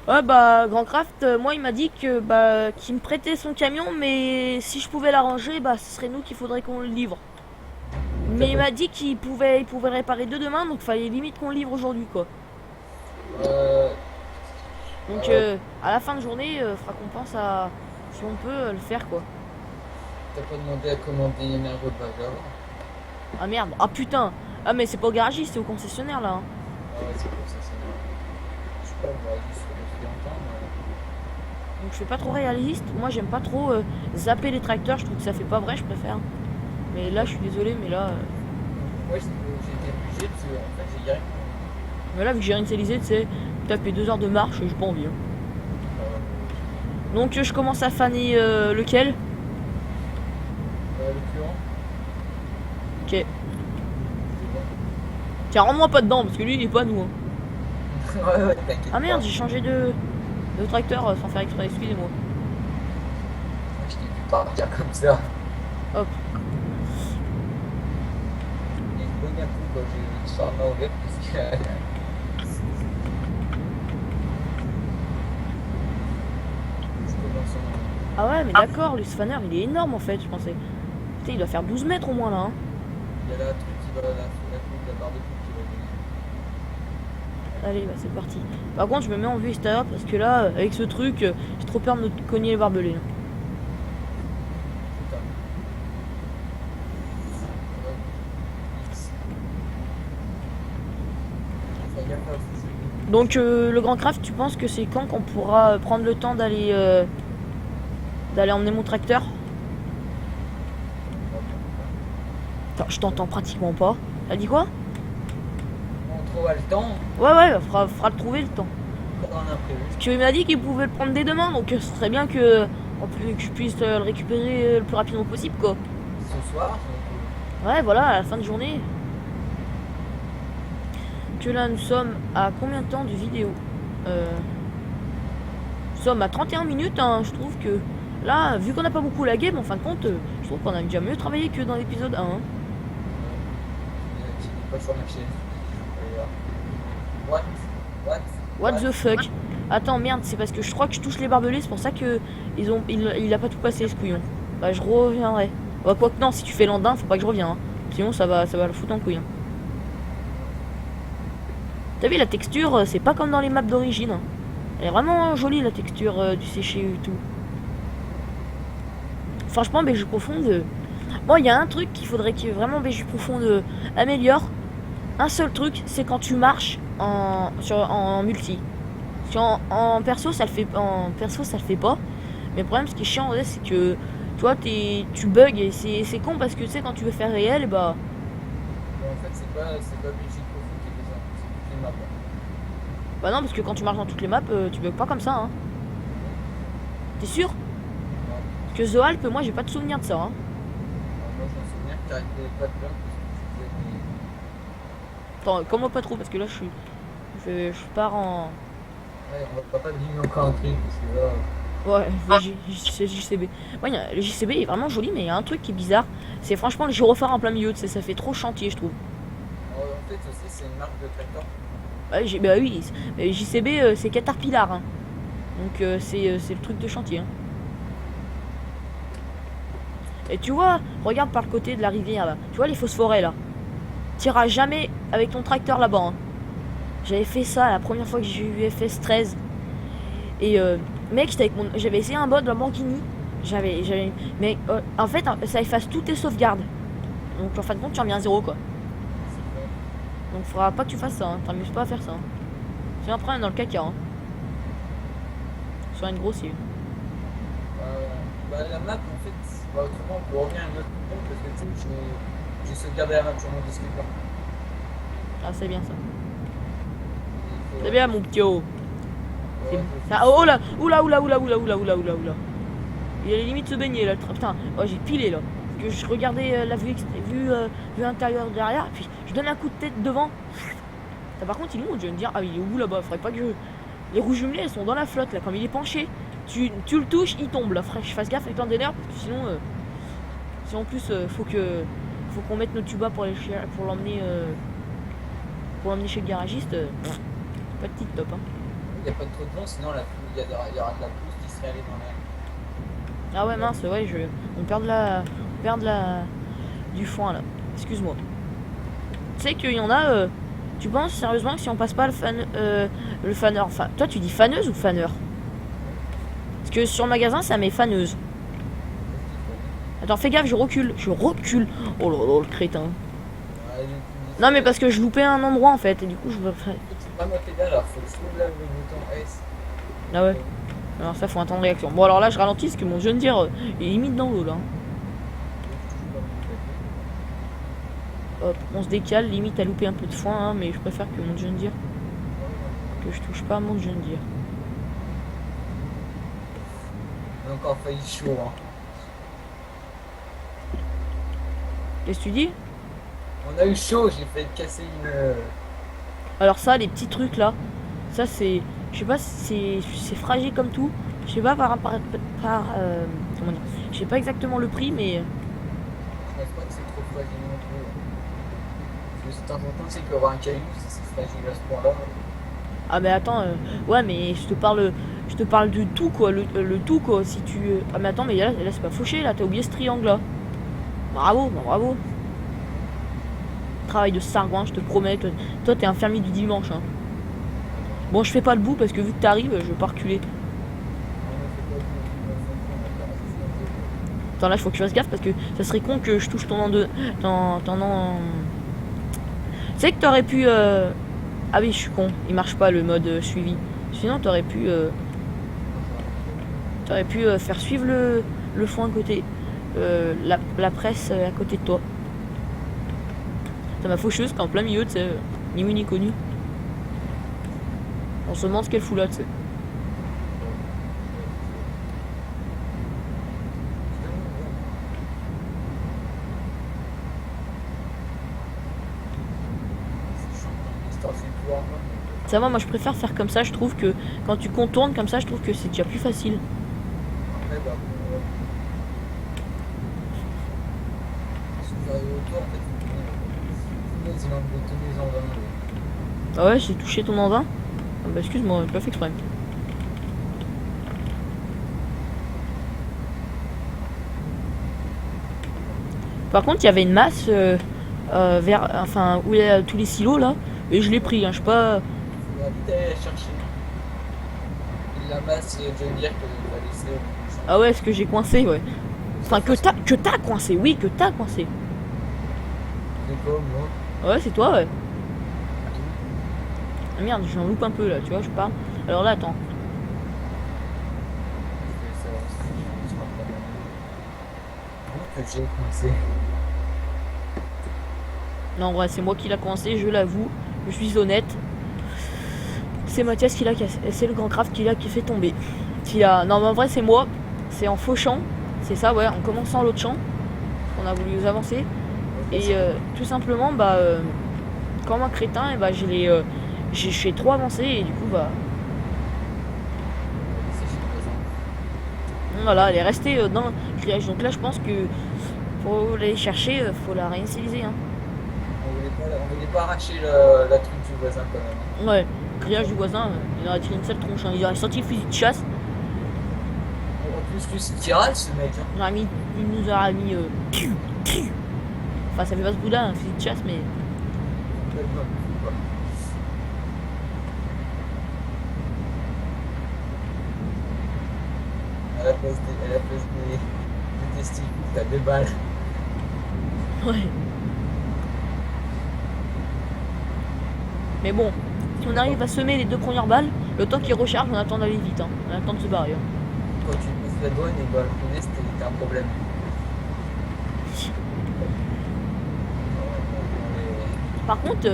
Ouais, bah, Grandcraft, moi, il m'a dit que bah qu'il me prêtait son camion, mais si je pouvais l'arranger, bah, ce serait nous qu'il faudrait qu'on le livre. Mais il m'a dit il pouvait réparer demain, donc fallait limite qu'on le livre aujourd'hui, quoi. Donc, à la fin de journée, faudra qu'on pense à si on peut le faire, quoi. T'as pas demandé à commander une relevage avant? Ah merde, ah putain. Ah mais c'est pas au garagiste, c'est au concessionnaire là. Hein. Ah ouais, c'est pour ça, c'est bien. Je sais pas, on va juste rester longtemps. Donc je fais pas trop réaliste. Moi j'aime pas trop zapper les tracteurs, je trouve que ça fait pas vrai, je préfère. Mais là je suis désolé, mais là. Moi j'ai été obligé de. En fait, j'ai direct. Mais là, vu que j'ai initialisé, tu sais, taper 2 heures de marche, j'ai pas envie. Hein. Donc, je commence à faner lequel? Le curant. Ok. Tiens, rends-moi pas dedans, parce que lui, il est pas à nous. Hein. Ouais, t'inquiète. Ah merde, j'ai changé de tracteur sans faire exprès, excusez-moi. Je t'ai vu partir comme ça. Hop. Il y a une bonne à coup quand je sors ma ouverte parce que. Je commence en. Ah ouais, mais d'accord, le spanner, il est énorme en fait, je pensais. Putain, il doit faire 12 mètres au moins là. Hein. Il y a la truc qui va, la coupe, la barre de coupe qui va venir. Allez, bah c'est parti. Par contre, je me mets en vue extérieure parce que là, avec ce truc, j'ai trop peur de me cogner les barbelés. Là. Putain. Fais gaffe à aussi. Donc, le Grand Craft, tu penses que c'est quand qu'on pourra prendre le temps d'aller emmener mon tracteur? Attends, je t'entends pratiquement pas. T'as dit quoi? On trouvera le temps, Ouais, fera le trouver le temps. encore un imprévu. Parce qu'il m'a dit qu'il pouvait le prendre dès demain, donc ce serait bien que je puisse le récupérer le plus rapidement possible, quoi. Ce soir, Ouais, voilà, à la fin de journée. Que là, nous sommes à combien de temps de vidéo Nous sommes à 31 minutes, hein, je trouve que... Là, vu qu'on n'a pas beaucoup lagué, mais en fin de compte, je trouve qu'on a déjà mieux travaillé que dans l'épisode 1. Hein. qui n'est pas sur ma chaîne. What the fuck? Attends, merde, c'est parce que je crois que je touche les barbelés, c'est pour ça que il a pas tout cassé, ce couillon. Bah, je reviendrai. Bah, quoi que non, si tu fais l'andin, faut pas que je revienne. Hein. Sinon, ça va le foutre en couille. Hein. T'as vu la texture, c'est pas comme dans les maps d'origine. Hein. Elle est vraiment jolie la texture du séché et tout. Franchement, BG Profonde. Bon, il y a un truc qu'il faudrait que vraiment BG Profonde améliore. Un seul truc, c'est quand tu marches en multi. En perso, ça le fait pas. Mais le problème, ce qui est chiant, c'est que toi, tu bugs et c'est con parce que tu sais, quand tu veux faire réel, bah. Bon, en fait, c'est pas Belgique Profond qui fait ça, c'est toutes les maps. Bah non, parce que quand tu marches dans toutes les maps, tu bugs pas comme ça. Hein. T'es sûr? Parce que The Alp, moi, j'ai pas de souvenir de ça. Hein. Moi, je me souviens que t'arrêtais pas de plaindre parce que tu faisais Attends, comment pas trop? Parce que là, je pars en. Ouais, on va pas deviner encore un truc parce que là. Ouais, c'est JCB. Ouais, le JCB est vraiment joli, mais il y a un truc qui est bizarre. C'est franchement le gyrophare en plein milieu, tu sais, ça fait trop chantier, je trouve. En fait, aussi, c'est une marque de tracteur. Ouais, bah oui, JCB, c'est Caterpillar. Hein. Donc, c'est le truc de chantier. Hein. Et tu vois, regarde par le côté de la rivière, là. Tu vois les fausses forêts, là. T'iras jamais avec ton tracteur là-bas. Hein. J'avais fait ça la première fois que j'ai eu FS 13. Et mec, j'avais essayé un mode Lamborghini. Mais en fait, ça efface toutes tes sauvegardes. Donc en fin de compte, tu reviens à 0 quoi. Donc faudra pas que tu fasses ça. Hein. T'amuses pas à faire ça. Hein. Sinon après on est dans le caca. Hein. Sur une grosse île. La map, en fait, autrement, on peut revenir à une autre compte parce que tu sais, j'ai sauvegardé la map sur mon disque dur. Ah, c'est bien ça. C'est bien mon petit haut. Ouais, Oh là, oula. Il a les limites de se baigner là. Putain, oh, j'ai pilé là. Parce que je regardais la vue intérieure derrière, puis je donne un coup de tête devant. Ça, par contre, il est où? Je vais me dire, ah, il est où là-bas? Faudrait pas que les roues jumelées, elles sont dans la flotte là. Comme il est penché, tu le touches, il tombe là. Faudrait que je fasse gaffe avec plein d'énerve parce que sinon, en plus, faut qu'on mette nos tubas pour l'emmener chez le garagiste. Pas de petite top. Hein. Il n'y a pas trop de vent, sinon il y aura de la pousse qui serait allée dans l'air. Ah ouais, mince, ouais, on perd du foin là. Excuse-moi. Tu sais qu'il y en a. Tu penses sérieusement que si on passe pas le faneur, enfin, toi tu dis faneuse ou faneur? Parce que sur le magasin ça met faneuse. Attends, fais gaffe, je recule. Oh là là, le crétin. Ouais, Non, mais parce que je loupais un endroit en fait, et du coup je veux. C'est pas ma pédale, alors faut que je trouve là le bouton S. Ah ouais. Alors ça, faut un temps de réaction. Bon, alors là, je ralentis parce que mon jeune dire il est limite dans l'eau là. Hop, on se décale, limite à louper un peu de foin, hein, mais je préfère que mon jeune dire. que je touche pas à mon John Deere. On a encore failli chaud. Hein. Qu'est-ce que tu dis? On a eu chaud, j'ai failli casser une. Alors ça, les petits trucs là, ça c'est, je sais pas, c'est fragile comme tout. Je sais pas comment dire, je sais pas exactement le prix, mais Je pense pas que c'est trop fragile non plus. Parce que de temps en temps, c'est qu'il peut y avoir un caillou, si c'est fragile à ce point-là. ah mais attends, ouais mais je te parle de tout quoi, le tout quoi. Si tu, ah mais attends mais là c'est pas fauché là, t'as oublié ce triangle là. Bravo, bah, bravo. Travail de sargouin, je te promets. Toi t'es un fermier du dimanche. Hein. Bon, je fais pas le bout parce que vu que t'arrives, je vais pas reculer. Attends, là, il faut que je fasse gaffe parce que ça serait con que je touche ton an de. Ton an. Tu sais que t'aurais pu. Ah oui, je suis con, il marche pas le mode suivi. Sinon, t'aurais pu. Faire suivre le foin à côté. La presse à côté de toi. Ça m'a faucheuse qu'en plein milieu, tu sais, ni vu ni connu. On se demande ce qu'elle fout là, tu sais. Ça va, moi je préfère faire comme ça, je trouve que quand tu contournes comme ça, je trouve que c'est déjà plus facile. Après, bah, si vous arrivez autour, en fait, ils ont boutonnné les envins. Ah ouais, j'ai touché ton engin. Ah bah excuse-moi, j'ai pas fait exprès. Par contre, il y avait une masse enfin, où il y a tous les silos là, et je l'ai pris, hein, je sais pas. On va vite aller la chercher. La masse, je veux dire que va laisser. Ah ouais, ce que j'ai coincé, ouais. Enfin, que t'as coincé, oui, que t'as coincé. C'est quoi, moi? Ouais, c'est toi, ouais. Ah merde, j'en loupe un peu là, tu vois, je parle. Alors là, attends. Que j'ai coincé. Non, en vrai, c'est moi qui l'a coincé, je l'avoue. Je suis honnête. C'est Mathias qui l'a cassé. C'est le grand craft qui fait tomber. Non, mais en vrai, c'est moi. C'est en fauchant. C'est ça, ouais, en commençant l'autre champ. On a voulu avancer. Et tout simplement, bah, comme un crétin, et bah, j'ai trop avancé. Et du coup, bah. Voilà, elle est restée dans le grillage. Donc là, je pense que pour aller chercher, faut la réinitialiser. Hein. On voulait pas arracher la truc du voisin quand même. Ouais, le grillage du voisin, il aurait tiré une sale tronche. Hein. Il aurait sorti le fusil de chasse. En plus, c'est tirage ce mec. Hein. Il nous aurait mis. Enfin, ça fait pas ce bout-là, un fusil de chasse, mais. À la place des testicules, t'as 2 balles. Ouais. Mais bon, si on arrive à semer les 2 premières balles, le temps qu'il recharge, on attend d'aller vite. Hein. On attend de se barrer. Hein. Quand tu passes la douane et bah, le premier, c'était un problème. Par contre,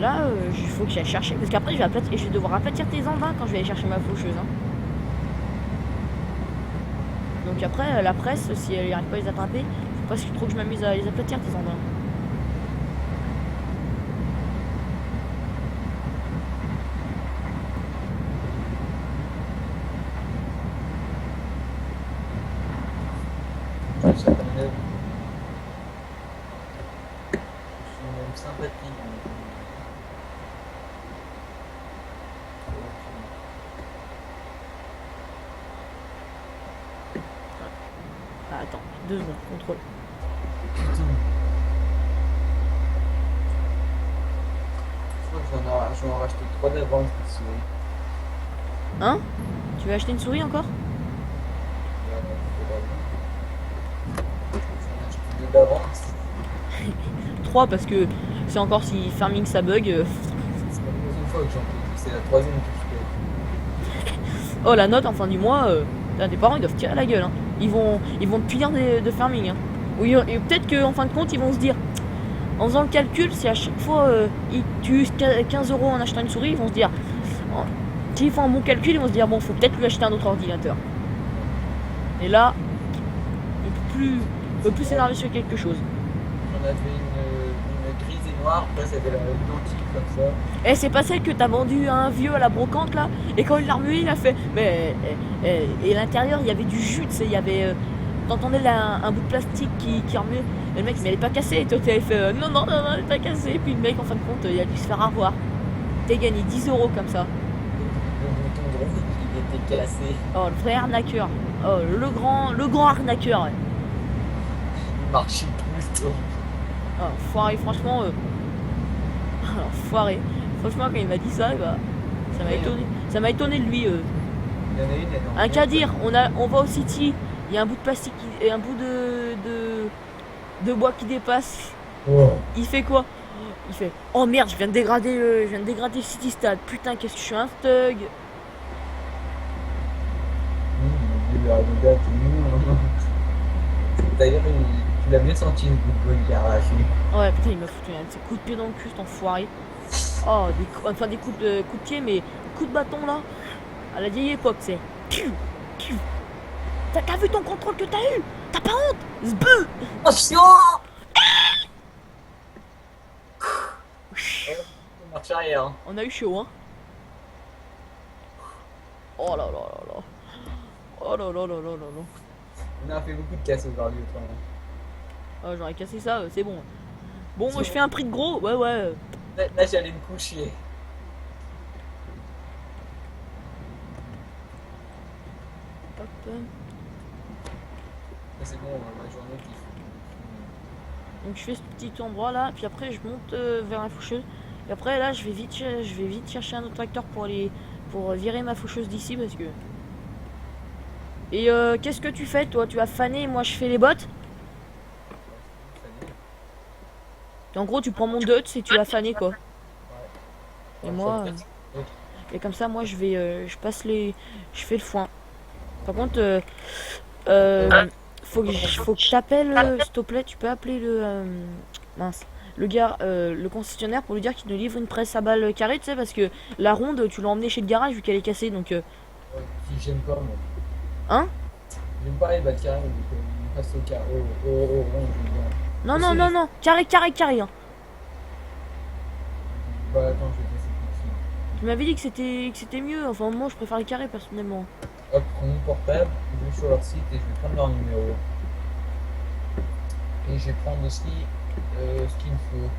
là, il faut que j'aille chercher. Parce qu'après, je vais devoir aplatir tes engins quand je vais aller chercher ma faucheuse. Hein. Donc après, la presse, si elle n'arrive pas à les attraper, faut pas trop que je m'amuse à les aplatir tes engins. Je suis même sympathique. Ah, attends, 2 secondes, contrôle. Putain. Je crois que je vais en racheter 3 d'avance des souris. Hein? Tu veux acheter une souris encore? J'en ai acheté 2 d'avance. 3 parce que c'est encore si farming ça bug. C'est la deuxième fois que j'en fais, c'est la 3e que je fais. Oh, la note en fin du mois, tes parents ils doivent tirer la gueule. Hein. Ils vont te punir de farming. Hein. Oui, et peut-être qu'en fin de compte ils vont se dire en faisant le calcul, si à chaque fois ils tuent 15 euros en achetant une souris, ils vont se dire, s'ils font un bon calcul, ils vont se dire bon, faut peut-être lui acheter un autre ordinateur. Et là, il peut plus s'énerver sur quelque chose. J'en avais une grise et noire, après c'était la identique comme ça. Et c'est pas celle que t'as vendue à un vieux à la brocante là. Et quand il l'a remué, il a fait. Mais et à l'intérieur, il y avait du jus, tu sais, il y avait. T'entendais là un bout de plastique qui remuait. Et le mec, mais elle est pas cassée. Et toi, t'avais fait non, non, non, non, elle est pas cassée. Et puis le mec, en fin de compte, il a dû se faire avoir. T'as gagné 10 euros comme ça. Le bouton de rouge, il était cassé. Oh, le vrai arnaqueur. Oh, le grand arnaqueur. Ouais. Il marchait plus. Oh, foiré, franchement. Foiré. Franchement, quand il m'a dit ça, bah, ça m'a étonné. Ça m'a étonné de lui. Il y en a une, elle Un qu'à dire, on va au City, il y a un bout de plastique et un bout de bois qui dépasse. Oh. Il fait quoi? Il fait oh merde, je viens de dégrader City Stade. Putain, qu'est-ce que je suis un thug. D'ailleurs, tu l'as bien senti le coup de bol qu'il a arraché. Ouais, putain, il m'a foutu un petit coup de pied dans le cul, cet enfoiré. Oh, des coups de pied, mais coups de bâton là. À la vieille époque, c'est. T'as vu ton contrôle que t'as eu? T'as pas honte? Zbeu! Attention! Marche arrière. Hein. On a eu chaud, hein. Oh là là là là. Oh là là là là là là. On a fait beaucoup de casses aujourd'hui autrement. Oh, j'aurais cassé ça, c'est bon. Bon, moi je fais un prix de gros, ouais, ouais. Là j'allais me coucher. Hop. C'est bon, ma journée qui Donc je fais ce petit endroit là, puis après je monte vers la faucheuse. Et après là je vais vite chercher un autre tracteur pour virer ma faucheuse d'ici parce que. Et qu'est-ce que tu fais toi? Tu vas faner et moi je fais les bottes? Et en gros tu prends mon Dutch et tu vas faner quoi. Et moi. Et comme ça moi je vais. Je fais le foin. Par contre faut que t'appelles s'il te plaît, tu peux appeler le gars, le concessionnaire pour lui dire qu'il nous livre une presse à balles carrées, tu sais, parce que la ronde, tu l'as emmenée chez le garage vu qu'elle est cassée, donc. Si j'aime pas, moi. Hein? J'aime pas les balles carrées, donc on passe au carré, au rond, Non, non, non, non, carré, hein. Bah attends, je vais passer tout de Tu m'avais dit que c'était mieux, enfin, moi je préfère les carrés personnellement. Hop, prends mon portable, je vais sur leur site et je vais prendre leur numéro. Et je vais prendre aussi ce qu'il me faut.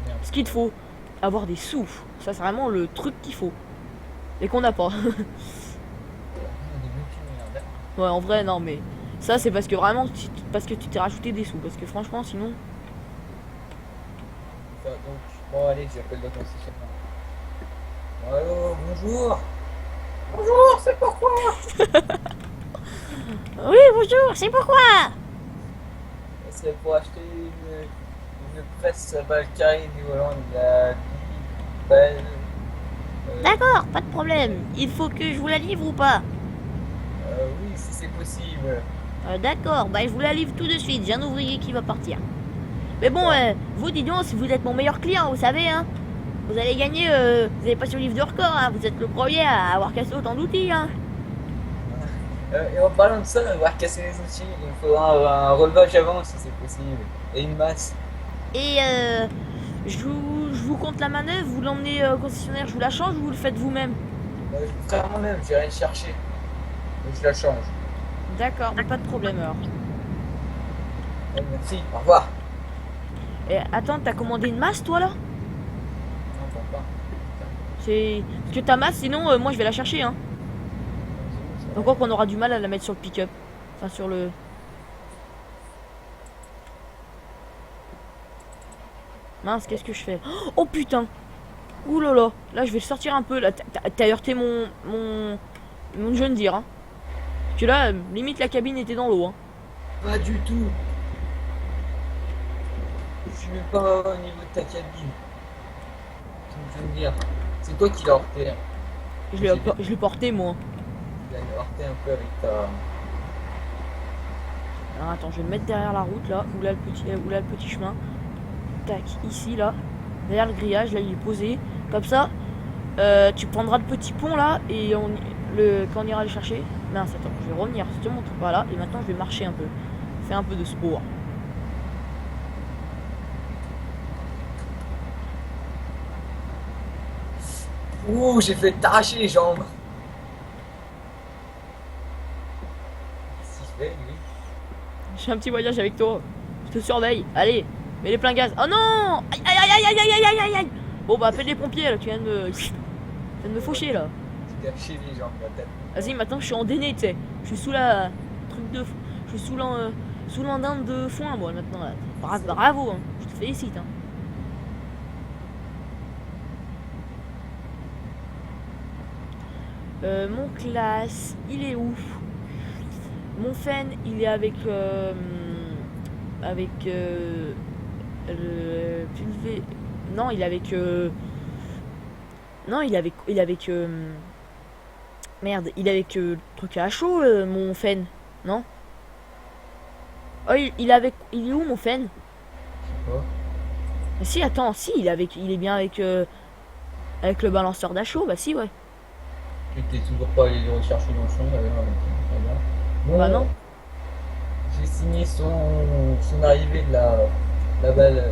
Merde. Ce qu'il te faut, avoir des sous. Ça, c'est vraiment le truc qu'il faut. Et qu'on n'a pas. Ouais, en vrai, non, mais ça, c'est parce que vraiment, parce que tu t'es rajouté des sous. Parce que franchement, sinon. Donc, bon, allez, j'appelle le concessionnaire. Allô, bonjour. Bonjour, c'est pourquoi? Oui, bonjour, c'est pourquoi? C'est pour acheter une presse à balles carrées du Hollande. Il y a 10 balles. D'accord, pas de problème. Il faut que je vous la livre ou pas? Oui, si c'est possible. D'accord, bah je vous la livre tout de suite. J'ai un ouvrier qui va partir. Mais bon, vous, dis donc, si vous êtes mon meilleur client, vous savez, hein. Vous allez gagner, vous allez passer au livre de record, hein. Vous êtes le premier à avoir cassé autant d'outils, hein. Et en parlant de ça, on va casser les outils. Il me faudra un relevage avant si c'est possible. Et une masse. Et je vous compte la manœuvre, vous l'emmenez au concessionnaire, je vous la change ou vous le faites vous-même? Je le ferai moi-même, j'irai le chercher. Et je la change. D'accord, pas de problème alors. Merci, au revoir. Et attends, t'as commandé une masse toi là? Non, pas. C'est. Parce que ta masse, sinon moi je vais la chercher, hein. Donc quoi qu'on aura du mal à la mettre sur le pick-up. Enfin sur le. Mince, qu'est-ce que je fais? Oh putain! Ouh là là! Là je vais le sortir un peu. Là, t'as heurté mon jeune dire, hein. Parce que là, limite la cabine était dans l'eau, hein. Pas du tout. Je suis même pas au niveau de ta cabine. Tu veux me dire. C'est toi qui l'as heurté. Je l'ai porté moi. Tu l'as heurté un peu avec ta. Alors attends, je vais me mettre derrière la route là, où là le petit chemin. Tac, ici là, derrière le grillage, là il est posé. Comme ça, tu prendras le petit pont là et quand on ira le chercher. Mince, attends, je vais revenir, je te montre. Voilà, et maintenant je vais marcher un peu. Faire un peu de sport. Ouh, j'ai fait t'arracher les jambes. Qu'est-ce qu'il fait, lui? J'ai un petit voyage avec toi. Je te surveille. Allez, mets les pleins gaz. Oh non! Aïe aïe aïe aïe aïe aïe aïe aïe. Bon bah appelle les pompiers là, tu viens de me faucher là. Tu t'es haché les jambes, la tête. Vas-y, maintenant je suis en déné, tu sais. Je suis sous la truc de, je suis sous l'endinde de foin moi maintenant là. Bravo, hein. Je te félicite. Hein. Mon classe, il est où? Mon fan, il est avec le pulvé. Non, il est avec non, il est avec merde, il est avec le truc à chaud, mon fan, non? Oh, il est avec, il est où mon fan? Quoi? Si, attends, si, il est bien avec le balanceur d'achot, bah si, ouais. Tu t'es toujours pas allé le rechercher dans le champ, d'ailleurs. Bon, Bah non. j'ai signé son arrivée la balle,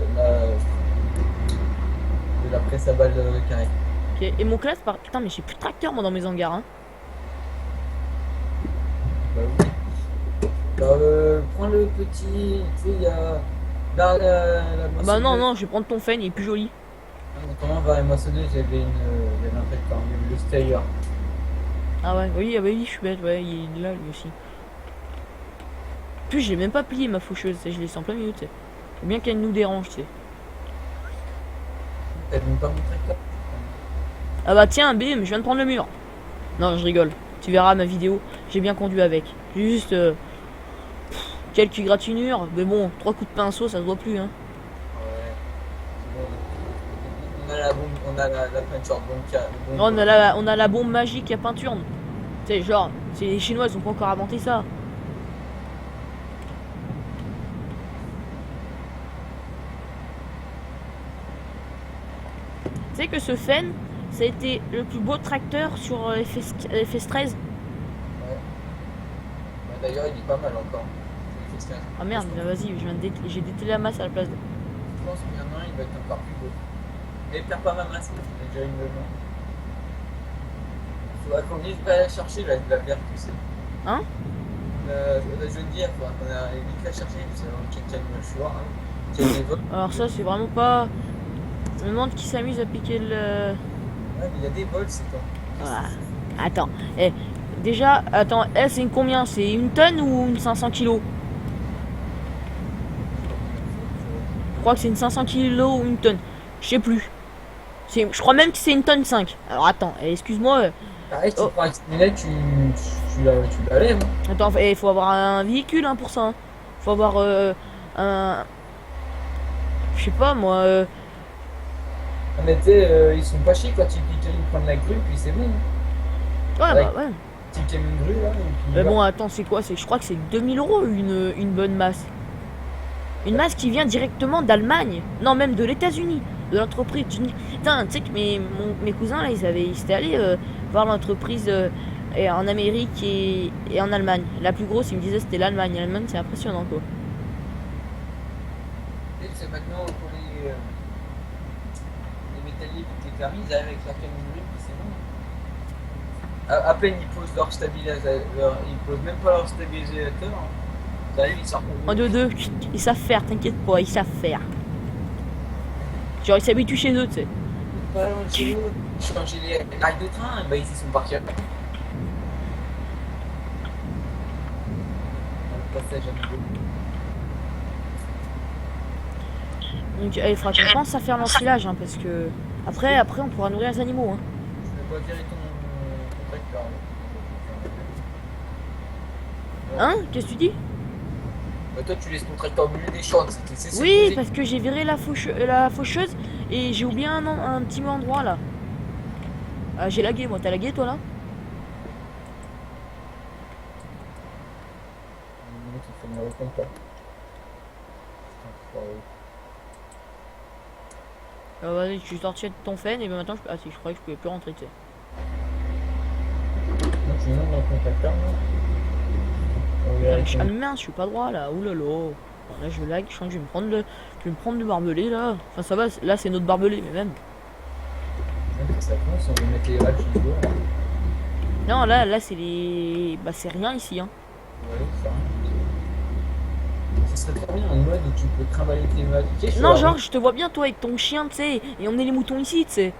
de la presse à balle carré. Ok. Et mon classe, putain, mais j'ai plus de tracteur moi dans mes hangars, hein. Bah oui. Bah, prends le petit, tu sais, il y a dans la Ah bah moissonneuse. non, non, je vais prendre ton fan, il est plus joli. Notamment vers la moissonneuse, il y avait un tracteur, il y avait le Stayer. Ah ouais, oui, ah bah oui, je suis bête, ouais, il est là lui aussi. En plus, j'ai même pas plié ma faucheuse, je l'ai laissé en plein milieu, tu sais. Faut bien qu'elle nous dérange, tu sais. T'as même pas mon tracteur. Ah bah tiens, bim, je viens de prendre le mur. Non, je rigole. Tu verras ma vidéo, j'ai bien conduit avec. Juste quelques gratinures, mais bon, 3 coups de pinceau, ça se voit plus, hein. Ouais. On a la bombe, on a la peinture, donc Oh, on a la bombe magique à peinture. Tu sais, genre, c'est les Chinois, ils ont pas encore inventé ça. Tu sais que ce Fen, ça a été le plus beau tracteur sur FS13. Ouais. Bah, d'ailleurs, il est pas mal encore. Ah merde, bah vas-y, j'ai dételé la masse à la place. Je pense qu'il y en a un, il va être encore plus beau. Mais perds pas ma masse, j'ai déjà une main. Faudra qu'on vienne pas la chercher, la verte, tu sais. Hein? La jaune d'hier, faudra qu'on a vite la chercher, tu sais, qu'il y a le choix, hein. Qu'il y a des vols. Alors ça, c'est vraiment pas... Je me demande qui s'amuse à piquer le... Ouais, mais il y a des vols, c'est toi. Voilà. Attends, déjà, attends, c'est une combien? C'est une tonne ou une 500 kilos? Je crois que c'est une 500 kilos ou une tonne. Je sais plus. Je crois même que c'est une tonne 5. Alors attends, excuse-moi. Pareil, tu prends un estimulet, tu la lèves. Hein. Attends, il faut avoir un véhicule hein, pour ça. Hein. Faut avoir un... Je sais pas moi... Ah, mais tu sais, ils sont pas chics quand ils prennent la grue, puis c'est bon. Ouais, Avec bah ouais. petit camion de grue, là, et puis... Mais bon, attends, c'est quoi? Je crois que c'est 2000 € une bonne masse. Une masse qui vient directement d'Allemagne. Non, même de l'États-Unis. De l'entreprise. Putain, tu sais que mes cousins, là, ils étaient allés voir l'entreprise en Amérique et en Allemagne. La plus grosse, ils me disaient, c'était l'Allemagne. L'Allemagne, c'est impressionnant, quoi. C'est maintenant pour les métalliers qui étaient permis, ils arrivent avec leur camion de grue, puis c'est bon. À peine ils posent leur stabilisateur, ils posent même pas leur stabilisateur. Hein. Ils arrivent, ils sortent. En 2-2, ils savent faire, t'inquiète pas, ils savent faire. Genre, ils s'habituent chez eux, tu sais. Pas loin de chez nous, changer les rails de train, bah ils y sont partis après. Le passage à niveau. Donc, il faudra qu'on pense à faire l'ensilage, hein, parce que... Après, on pourra nourrir les animaux, hein. Je vais pas virer ton tracteur. Hein? Qu'est-ce que tu dis? Bah toi tu laisses ton tracteur au milieu des champs, c'est Oui, parce que j'ai viré la faucheuse et j'ai oublié un petit endroit là. Ah, j'ai lagué, moi. T'as lagué, toi, là? répond pas. Vas-y, je suis sorti de ton fen et ben maintenant je... Ah si, je croyais que je pouvais plus rentrer, tu sais. Donc je viens dans le contacteur. Ah mince, je suis pas droit là, oulala. Bon, là je lag, je crois que je vais me prendre le... Je vais me prendre le barbelé là. Enfin ça va, là c'est notre barbelé, mais même. Ça compte si on veut mettre les vaches vidéo. Non, là c'est les... Bah c'est rien ici, hein. Ouais, ça. Ce serait trop bien un mode où tu peux trimballer tes vaches. Tu sais, Non, genre je te vois bien toi avec ton chien, tu sais, et emmener les moutons ici, tu sais.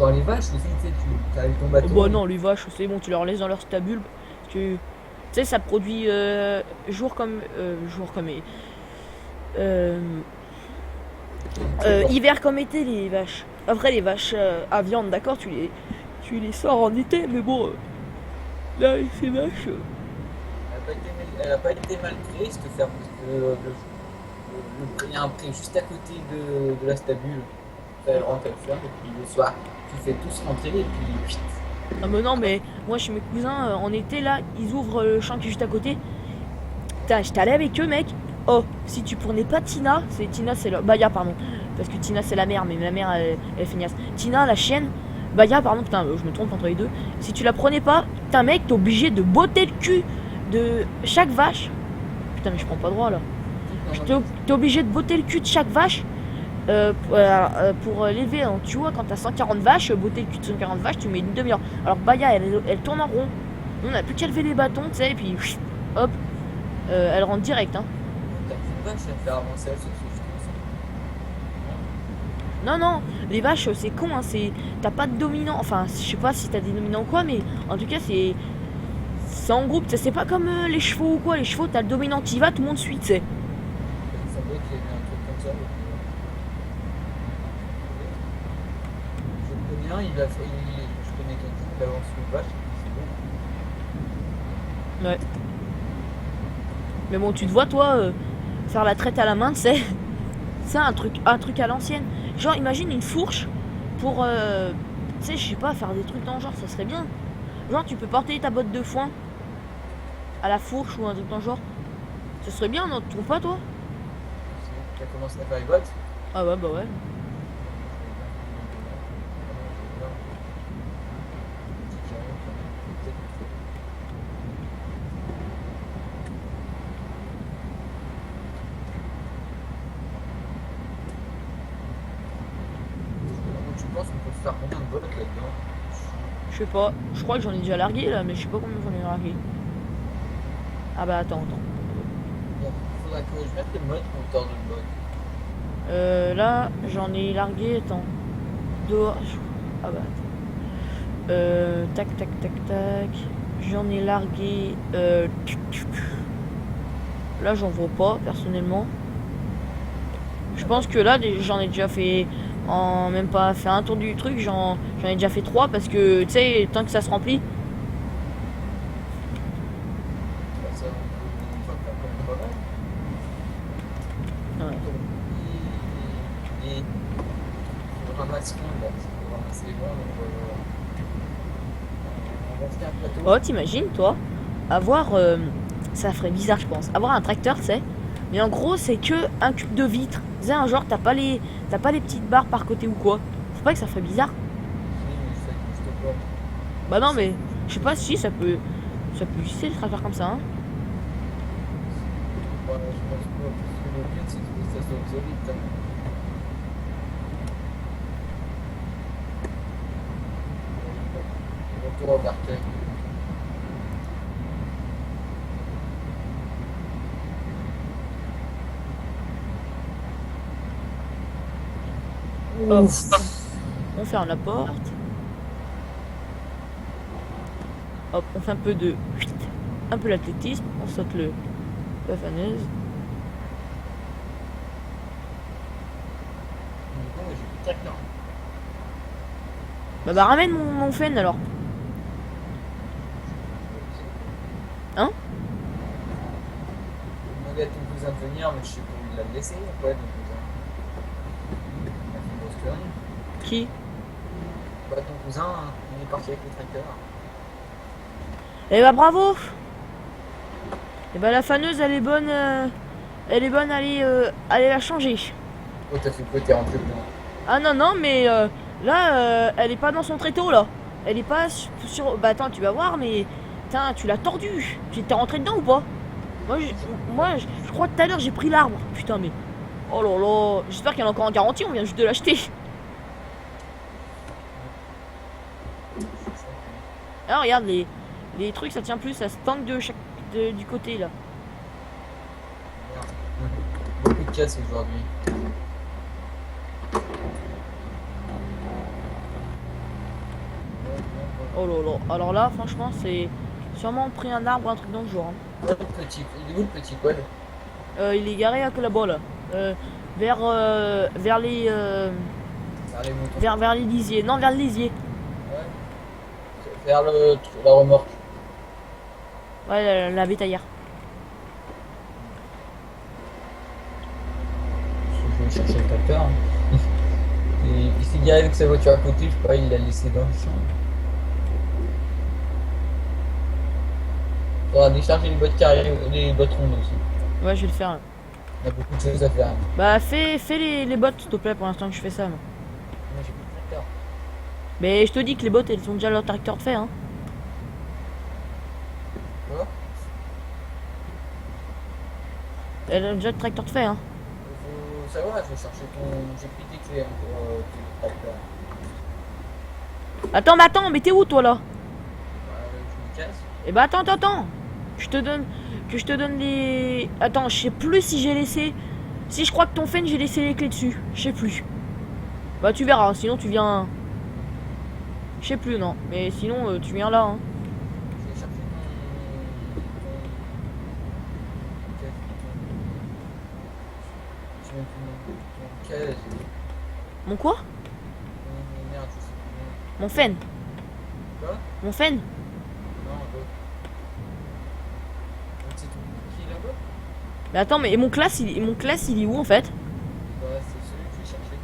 genre les vaches aussi, tu sais, tu as ton Oh, bateau. bah non, les vaches, c'est bon, tu leur laisses dans leur stabule. Tu sais, ça produit jour comme... euh, hiver comme été, les vaches. Après, les vaches à viande, d'accord, tu les sors en été, mais bon, là, ces vaches... Elle a pas été mal créée cette ferme. Parce que il y a un pré juste à côté de la stabule. Elle rentre, elle ferme, et puis le soir, tu fais tous rentrer, et puis. Ah mais non, mais moi, chez mes cousins, en été, là, ils ouvrent le champ qui est juste à côté. Putain, j'étais allé avec eux, mec. Oh, si tu prenais pas Tina, c'est la... Baya, pardon. Parce que Tina, c'est la mère, mais la mère, elle est feignasse. Tina, la chienne, Baya, pardon, putain, je me trompe entre les deux. Si tu la prenais pas, putain, mec, t'es obligé de botter le cul de chaque vache. Putain, mais je prends pas droit, là. T'es obligé de botter le cul de chaque vache pour l'élever. Donc, tu vois, quand t'as 140 vaches, botter le cul de 140 vaches, tu mets une demi-heure. Alors, Baya, elle tourne en rond. Nous, on a plus qu'à lever les bâtons, tu sais, et puis hop, elle rentre direct, hein. T'as une vache à faire avancer, Non, non, les vaches, c'est con, hein, c'est... T'as pas de dominant, enfin, je sais pas si t'as des dominants ou quoi, mais en tout cas, c'est en groupe, c'est pas comme les chevaux ou quoi. Les chevaux, t'as le dominant qui va, tout le monde suit, tu sais. Il semblait qu'il y avait un truc comme ça. Je connais un, je connais quelqu'un qui avance une vache, c'est bon. Ouais. Mais bon, tu te vois, toi, faire la traite à la main, tu sais. C'est un truc à l'ancienne. Genre, imagine une fourche pour, tu sais, je sais pas, faire des trucs dans le genre, ça serait bien. Genre, tu peux porter ta botte de foin à la fourche ou un truc dans le genre. Ça serait bien, non? Tu trouves pas, toi? Tu as commencé à faire les bottes? Ah ouais, bah ouais. Tu penses qu'on peut faire combien de bottes là-dedans? Je sais pas. Je crois que j'en ai déjà largué, là, mais je sais pas combien j'en ai largué. Ah bah attends. Bon, faudra que je mette le mode compteur de bottes. Là, j'en ai largué, attends. Dehors. Ah bah attends. Tac. J'en ai largué. Là, j'en vois pas, personnellement. Je pense que là, j'en ai déjà fait. En même pas fait un tour du truc, j'en ai déjà fait 3 parce que, tu sais, tant que ça se remplit. Ça, on va faire comme ça. Ouais. Et on ramasse plein là. On va ramasser les bras, on va faire un plateau. Oh, t'imagines, toi, avoir. Ça ferait bizarre, je pense. Avoir un tracteur, tu sais. Mais en gros, c'est que un cube de vitre. Tu sais, un genre, t'as pas les petites barres par côté ou quoi. Faut pas que ça ferait bizarre. Oui, mais ça existe pas. Bah non, mais je sais pas si ça peut exister le tracteur comme ça, hein. Ouais, je pense pas, parce que le but c'est que ça soit obsolète. Retour au cartel. Hop. On ferme la porte. Hop, on fait un peu l'athlétisme. On saute la faneuse. Bah ramène mon fen alors. Hein? Je demandais à ton cousin de venir, mais je sais pas où il l'a laissé, quoi, ton cousin. Il a fait une grosse connerie. Qui? Bah, ton cousin, il est parti avec le tracteur. Eh bah bravo! Et bah la faneuse elle est bonne, allez la changer. Oh, t'as fait quoi? T'es rentré dedans? Ah non non mais là elle est pas dans son tréteau là. Elle est pas sur. Bah attends tu vas voir mais. Putain tu l'as tordu. Tu t'es rentré dedans ou pas? Moi je crois que tout à l'heure j'ai pris l'arbre. Putain mais. Oh là là. J'espère qu'elle est encore en garantie, on vient juste de l'acheter. Ah regarde les trucs ça tient plus, ça se tangue de chaque du côté là. Merde. Beaucoup de casse aujourd'hui. Oh là là. Alors là franchement c'est sûrement pris un arbre ou un truc dans le genre. Oh, le petit, il est où le petit quad? Il est garé à là-bas là. Vers les Vers les moutons. vers les lisiers. Non vers le lisier. Ouais. Vers la remorque. Ouais la bétaillère. Je vais chercher le tracteur. Et il s'est garé avec sa voiture à côté, je sais pas, il l'a laissé dans le champ. On va décharger les bottes carrées, les bottes rondes aussi. Ouais je vais le faire. On a beaucoup de choses à faire. Bah fais les bottes s'il te plaît pour l'instant que je fais ça. Moi. Moi j'ai plus de tracteur. Mais je te dis que les bottes elles sont déjà leur tracteur fait hein. Quoi? Elles ont déjà le tracteur fait hein. Faut savoir, je vais chercher ton. J'ai pris tes clés hein, pour tes tracteurs. Attends mais t'es où toi là? Je me casse. Et bah attends. Je te donne les. Attends, je sais plus si j'ai laissé. Si je crois que ton fen j'ai laissé les clés dessus. Je sais plus. Bah tu verras, sinon tu viens. Je sais plus non. Mais sinon tu viens là hein. Je vais chercher ton. Ton caisse. Mon quoi? Merde, je sais plus. Mon fen. Quoi? Mon fen. Non, l'autre. C'est tout qui est là-bas? Mais attends, mais mon classe il est où en fait? Bah, c'est celui que je vais chercher.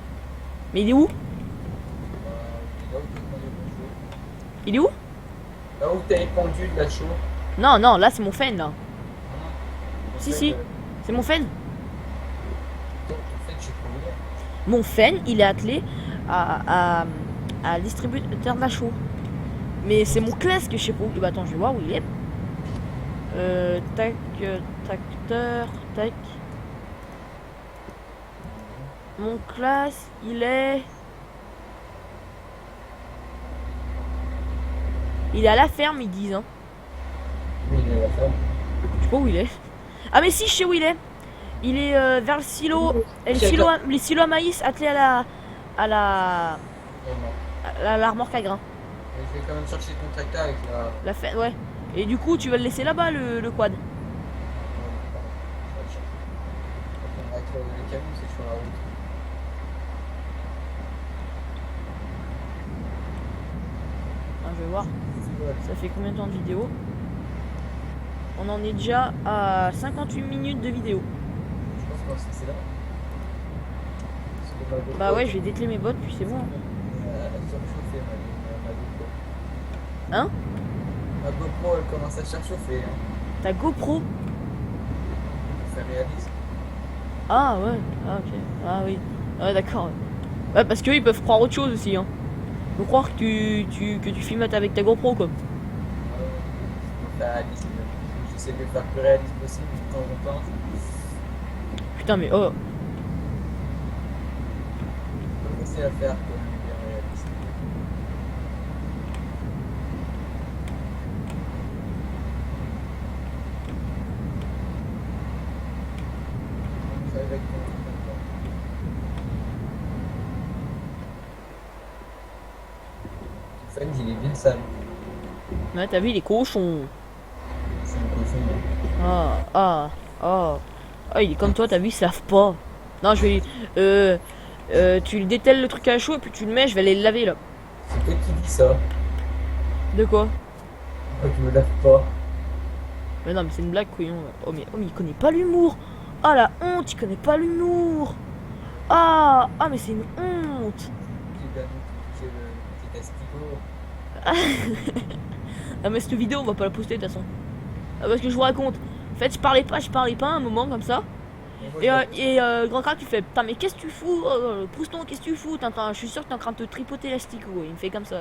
Mais il est où? Bah, il est là où t'as demandé bonjour. Il est où? Là où t'as répandu de la chaux. Non, là c'est mon fen là. Non. Si. C'est mon fen. En fait, je sais pas où il est. Mon fen, il est attelé à distributeur de la chaux. Mais c'est mon classe que je sais pas où. Bah attends, je vais voir où il est. Tracteur, tac. Mon classe, il est à la ferme, ils disent. Hein. Oui, il est à la ferme. Je sais pas où il est. Ah mais si, je sais où il est. Il est vers le silo. Et les silos à maïs attelés à la remorque à grains. Je vais quand même chercher ton tracteur avec La ferme, ouais. Et du coup, tu vas le laisser là-bas le quad. Je vais le chercher. Avec le camion, c'est sur la route. Ah, je vais voir. Ça fait combien de temps de vidéo? On en est déjà à 58 minutes de vidéo. Je pense que c'est là. Bah ouais, je vais dételer mes bottes, puis c'est bon. Surchauffer ma GoPro. Hein? Ma GoPro, elle commence à surchauffer. Hein. Ta GoPro? C'est réaliste. Ah ouais, ah ok. Ah oui. Ouais d'accord. Ouais parce qu'eux ils peuvent croire autre chose aussi hein. Ils peuvent croire que tu filmes avec ta GoPro quoi. Réaliste. J'essaie de le faire plus réaliste possible de temps en temps. Putain mais oh. Je vais essayer à faire comme bien réaliste. Ça va être bon. Le fan, il est bien sale. Ouais t'as vu les cochons. C'est un cochon. Ah il est comme toi t'as vu ils savent pas. Non je vais tu le dételles le truc à chaud et puis tu le mets je vais aller le laver là. C'est toi qui dis ça. De quoi? Pourquoi tu me laves pas? Mais non mais c'est une blague couillon. Oh mais il connaît pas l'humour. Ah la honte il connaît pas l'humour. Ah mais c'est une honte. J'ai bien vu que tes testicules. Ah mais cette vidéo on va pas la poster de toute façon. Ah parce que je vous raconte. En fait, je parlais pas un moment comme ça. Grand Crack, il fait putain, mais qu'est-ce que tu fous? Pousse-toi, qu'est-ce que tu fous? Je suis sûr que t'es en train de te tripoter l'asticot. Il me fait comme ça.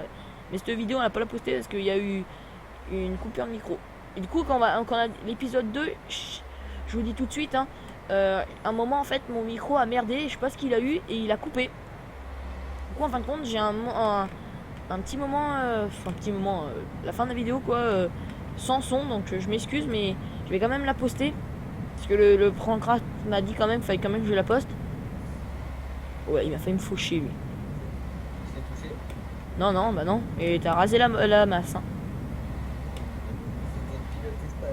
Mais cette vidéo, on l'a pas la postée parce qu'il y a eu une coupure de micro. Et du coup, quand on a l'épisode 2, je vous dis tout de suite, hein, un moment, en fait, mon micro a merdé. Je sais pas ce qu'il a eu et il a coupé. Du coup, en fin de compte, j'ai un petit moment, la fin de la vidéo, quoi, sans son. Donc, je m'excuse, mais je vais quand même la poster. Parce que le Prancraft m'a dit quand même, fallait quand même que je la poste. Ouais, il m'a fait me faucher lui. Je l'ai touché. Non, non, bah non. Et t'as rasé la masse. Hein. C'était piloté ça.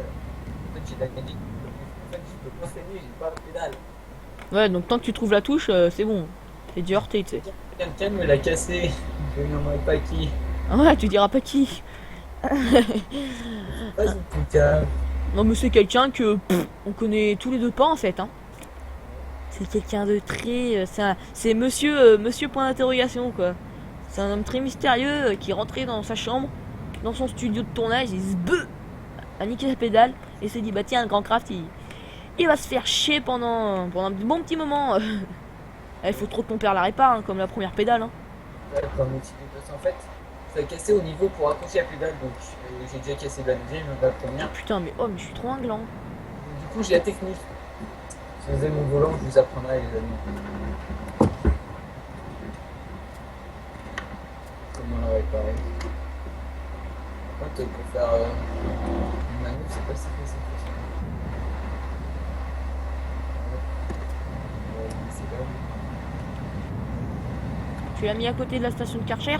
En fait, j'ai la mécanique. En fait, je peux pas freiner, j'ai pas la pédale. Ouais, donc tant que tu trouves la touche, c'est bon. C'est du heurté, tu sais. Quelqu'un me l'a cassé. Je ne nommerai pas qui. Ah ouais, tu diras pas qui. Pas du tout calme. Non, mais c'est quelqu'un que on connaît tous les deux pas en fait. Hein. C'est quelqu'un de très. C'est monsieur point d'interrogation quoi. C'est un homme très mystérieux qui rentrait dans sa chambre, dans son studio de tournage, il se beuh a niqué sa pédale et s'est dit bah tiens, le Grand Craft il va se faire chier pendant un bon petit moment. Il faut trop que ton père la répare, hein, comme la première pédale. Hein. Ouais, comme outil parce qu'en fait, ça a cassé au niveau pour accrocher la pédale. Donc j'ai déjà cassé la deuxième, la première. Putain, mais oh, mais je suis trop un gland. Du coup, j'ai la technique. Si vous avez mon volant, je vous apprendrai les amis. Comment la réparer. Par contre, pour faire une manœuvre, c'est pas si facile que ça. C'est là. Tu l'as mis à côté de la station de Karcher.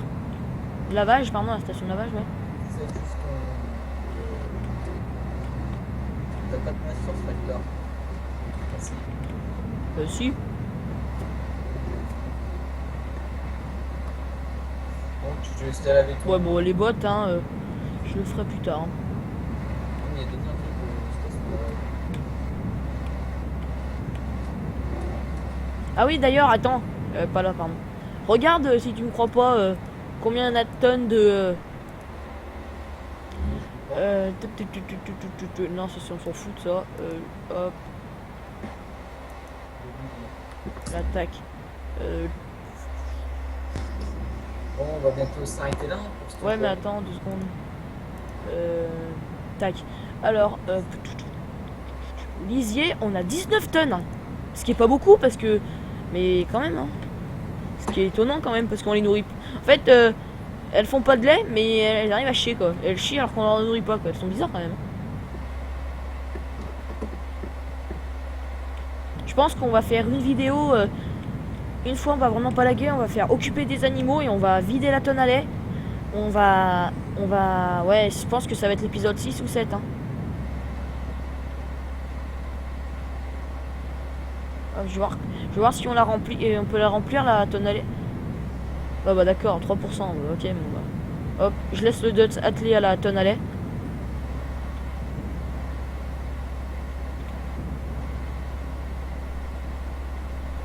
Lavage, pardon, la station de lavage, ouais. C'est juste qu'on. T'as pas de masse sur ce tracteur. Merci. Si. Bon, tu veux rester avec toi. Ouais, bon, les bottes, hein, je le ferai plus tard. Hein. Il y a d'autres trucs au station de lavage. Ah oui, d'ailleurs, attends. Pas là, pardon. Regarde, si tu me crois pas, combien il y en a de tonnes de... non, ça, on s'en fout de ça. Hop, l'attaque. Bon, on va bientôt s'arrêter là. Ouais, mais attends, 2 secondes. Tac. Alors, lisier, on a 19 tonnes. Ce qui est pas beaucoup parce que... Mais quand même, hein. Ce qui est étonnant quand même parce qu'on les nourrit. En fait, elles font pas de lait, mais elles arrivent à chier quoi. Elles chient alors qu'on leur nourrit pas quoi. Elles sont bizarres quand même. Je pense qu'on va faire une vidéo. Une fois, on va vraiment pas laguer. On va faire occuper des animaux et on va vider la tonne à lait. On va. Ouais, je pense que ça va être l'épisode 6 ou 7. Hein. Je vais voir si on la remplit et on peut la remplir la tonne à lait. Bah d'accord, 3%. Ok, bon bah. Hop, je laisse le Dutz attelé à la tonne à lait.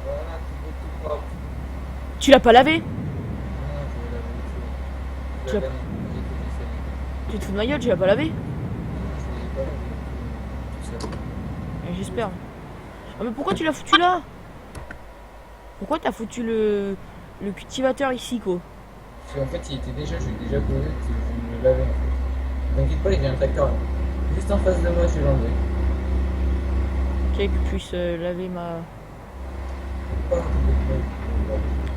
Voilà, tout propre. Tu l'as pas lavé? Non, je Tu vais laver. Tu te fous de ma gueule, tu l'as pas lavé? Je l'ai pas lavé. Tout seul. J'espère. Ah mais pourquoi tu l'as foutu là? Pourquoi t'as foutu le cultivateur ici quoi? Parce qu'en fait, il était déjà, je l'ai déjà posé, que je vais me laver en fait. T'inquiète pas, il y a un tracteur là. Juste en face de moi, je vais l'enlever. Ok, que tu puisses laver ma... Pas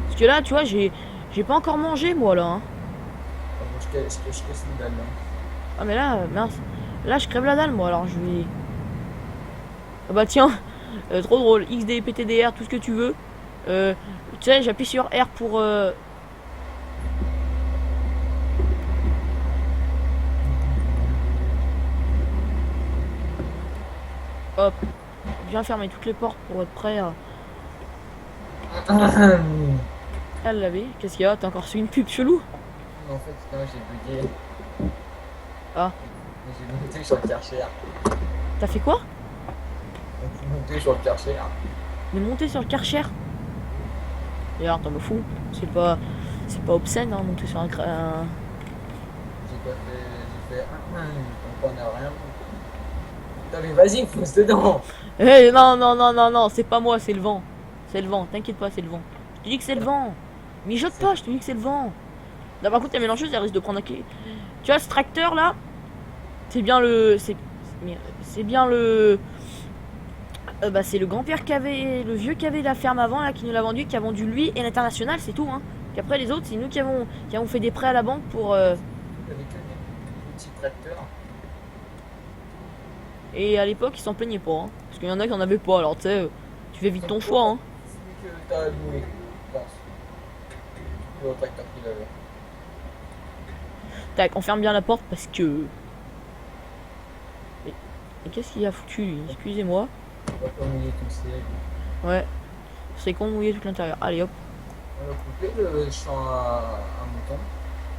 Parce que là, tu vois, j'ai pas encore mangé moi là. Hein. je casse une dalle là. Ah mais là, mince. Là, je crève la dalle moi, alors je vais... Ah bah tiens, trop drôle. XD, PTDR, tout ce que tu veux. Tu sais, j'appuie sur R pour... Hop. Bien fermer toutes les portes pour être prêt à le laver. Qu'est-ce qu'il y a? T'as encore su une pub chelou? En fait, non, j'ai bugué. Ah. J'ai monté sur le Karcher. T'as fait quoi? J'ai monté sur le Karcher. De monter sur le Karcher? D'ailleurs, t'en me fous. C'est pas obscène, hein, monter sur un... J'ai pas fait. J'ai fait. On a rien. Putain, mais vas-y, fonce dedans. Eh non, non, non, non, non, c'est pas moi, c'est le vent. C'est le vent, t'inquiète pas, c'est le vent. Je te dis que c'est le vent. Mijote pas, je te dis que c'est le vent. Là, par contre, la mélangeuse, elle risque de prendre un clé. Tu vois, ce tracteur là, c'est bien le. C'est bien le. Bah, c'est le grand-père qui avait. Le vieux qui avait la ferme avant, là, qui nous l'a vendu, qui a vendu lui et l'international, c'est tout, hein. Qu'après, les autres, c'est nous qui avons fait des prêts à la banque pour. Avec un petit tracteur. Et à l'époque, ils s'en plaignaient pas, hein. Parce qu'il y en a qui en avaient pas, alors tu sais, tu fais vite ton choix, hein. Celui que t'as loué, je pense. Le tracteur qu'il avait. Tac, on ferme bien la porte parce que. Et qu'est-ce qu'il a foutu lui? Excusez-moi. On va pas mouiller tout le ciel. Ouais. C'est con de mouiller tout l'intérieur. Allez hop. On va couper le champ à mouton.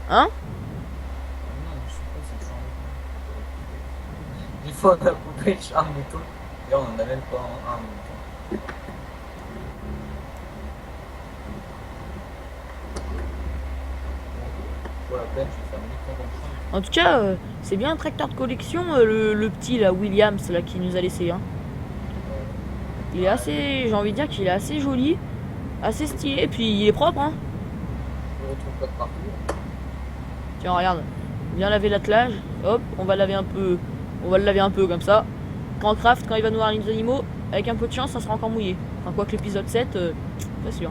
Hein? Non, je sais pas si c'est le champ à mouton. Des fois, on a coupé le champ à mouton. Et on en a même pas un mouton. Pour la peine, je vais faire un mouton comme ça. En tout cas, c'est bien un tracteur de collection, le petit là, Williams, là, qui nous a laissé. Hein. Il est assez. J'ai envie de dire qu'il est assez joli, assez stylé, et puis il est propre. Hein. Je le retrouve pas de partout. Tiens, regarde. Bien laver l'attelage. Hop, on va laver un peu. On va le laver un peu comme ça. Quand Craft, quand il va nourrir les animaux, avec un peu de chance, ça sera encore mouillé. Enfin, quoi que l'épisode 7, pas sûr.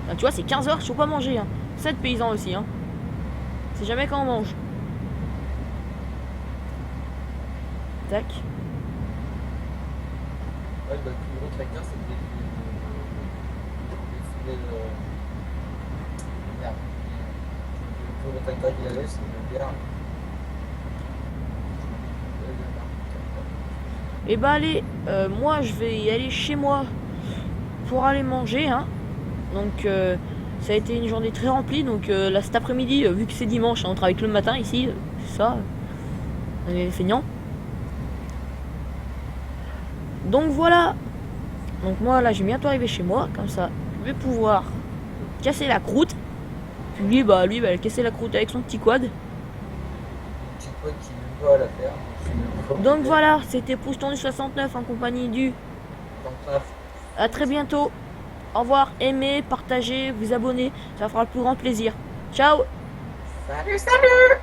Là, tu vois, c'est 15 heures, je peux pas manger. Hein. 7 paysans aussi. Hein. C'est jamais quand on mange. Tac. Ouais, bah, le plus gros tracteur, c'est le merde. Le plus gros tracteur qu'il avait, c'est le bière. Et bah allez, moi je vais y aller chez moi pour aller manger. Hein. Donc ça a été une journée très remplie. Donc là cet après-midi, vu que c'est dimanche, hein, on travaille que le matin ici. C'est ça. On est feignants. Donc voilà. Donc moi là, j'ai bientôt arrivé chez moi. Comme ça, je vais pouvoir casser la croûte. Puis lui, bah lui, il va casser la croûte avec son petit quad. Une petite pote qui veut pas la faire. Donc voilà, c'était Pouston du 69 en compagnie du. À très bientôt. Au revoir, aimez, partagez, vous abonnez, ça fera le plus grand plaisir. Ciao. Salut, salut.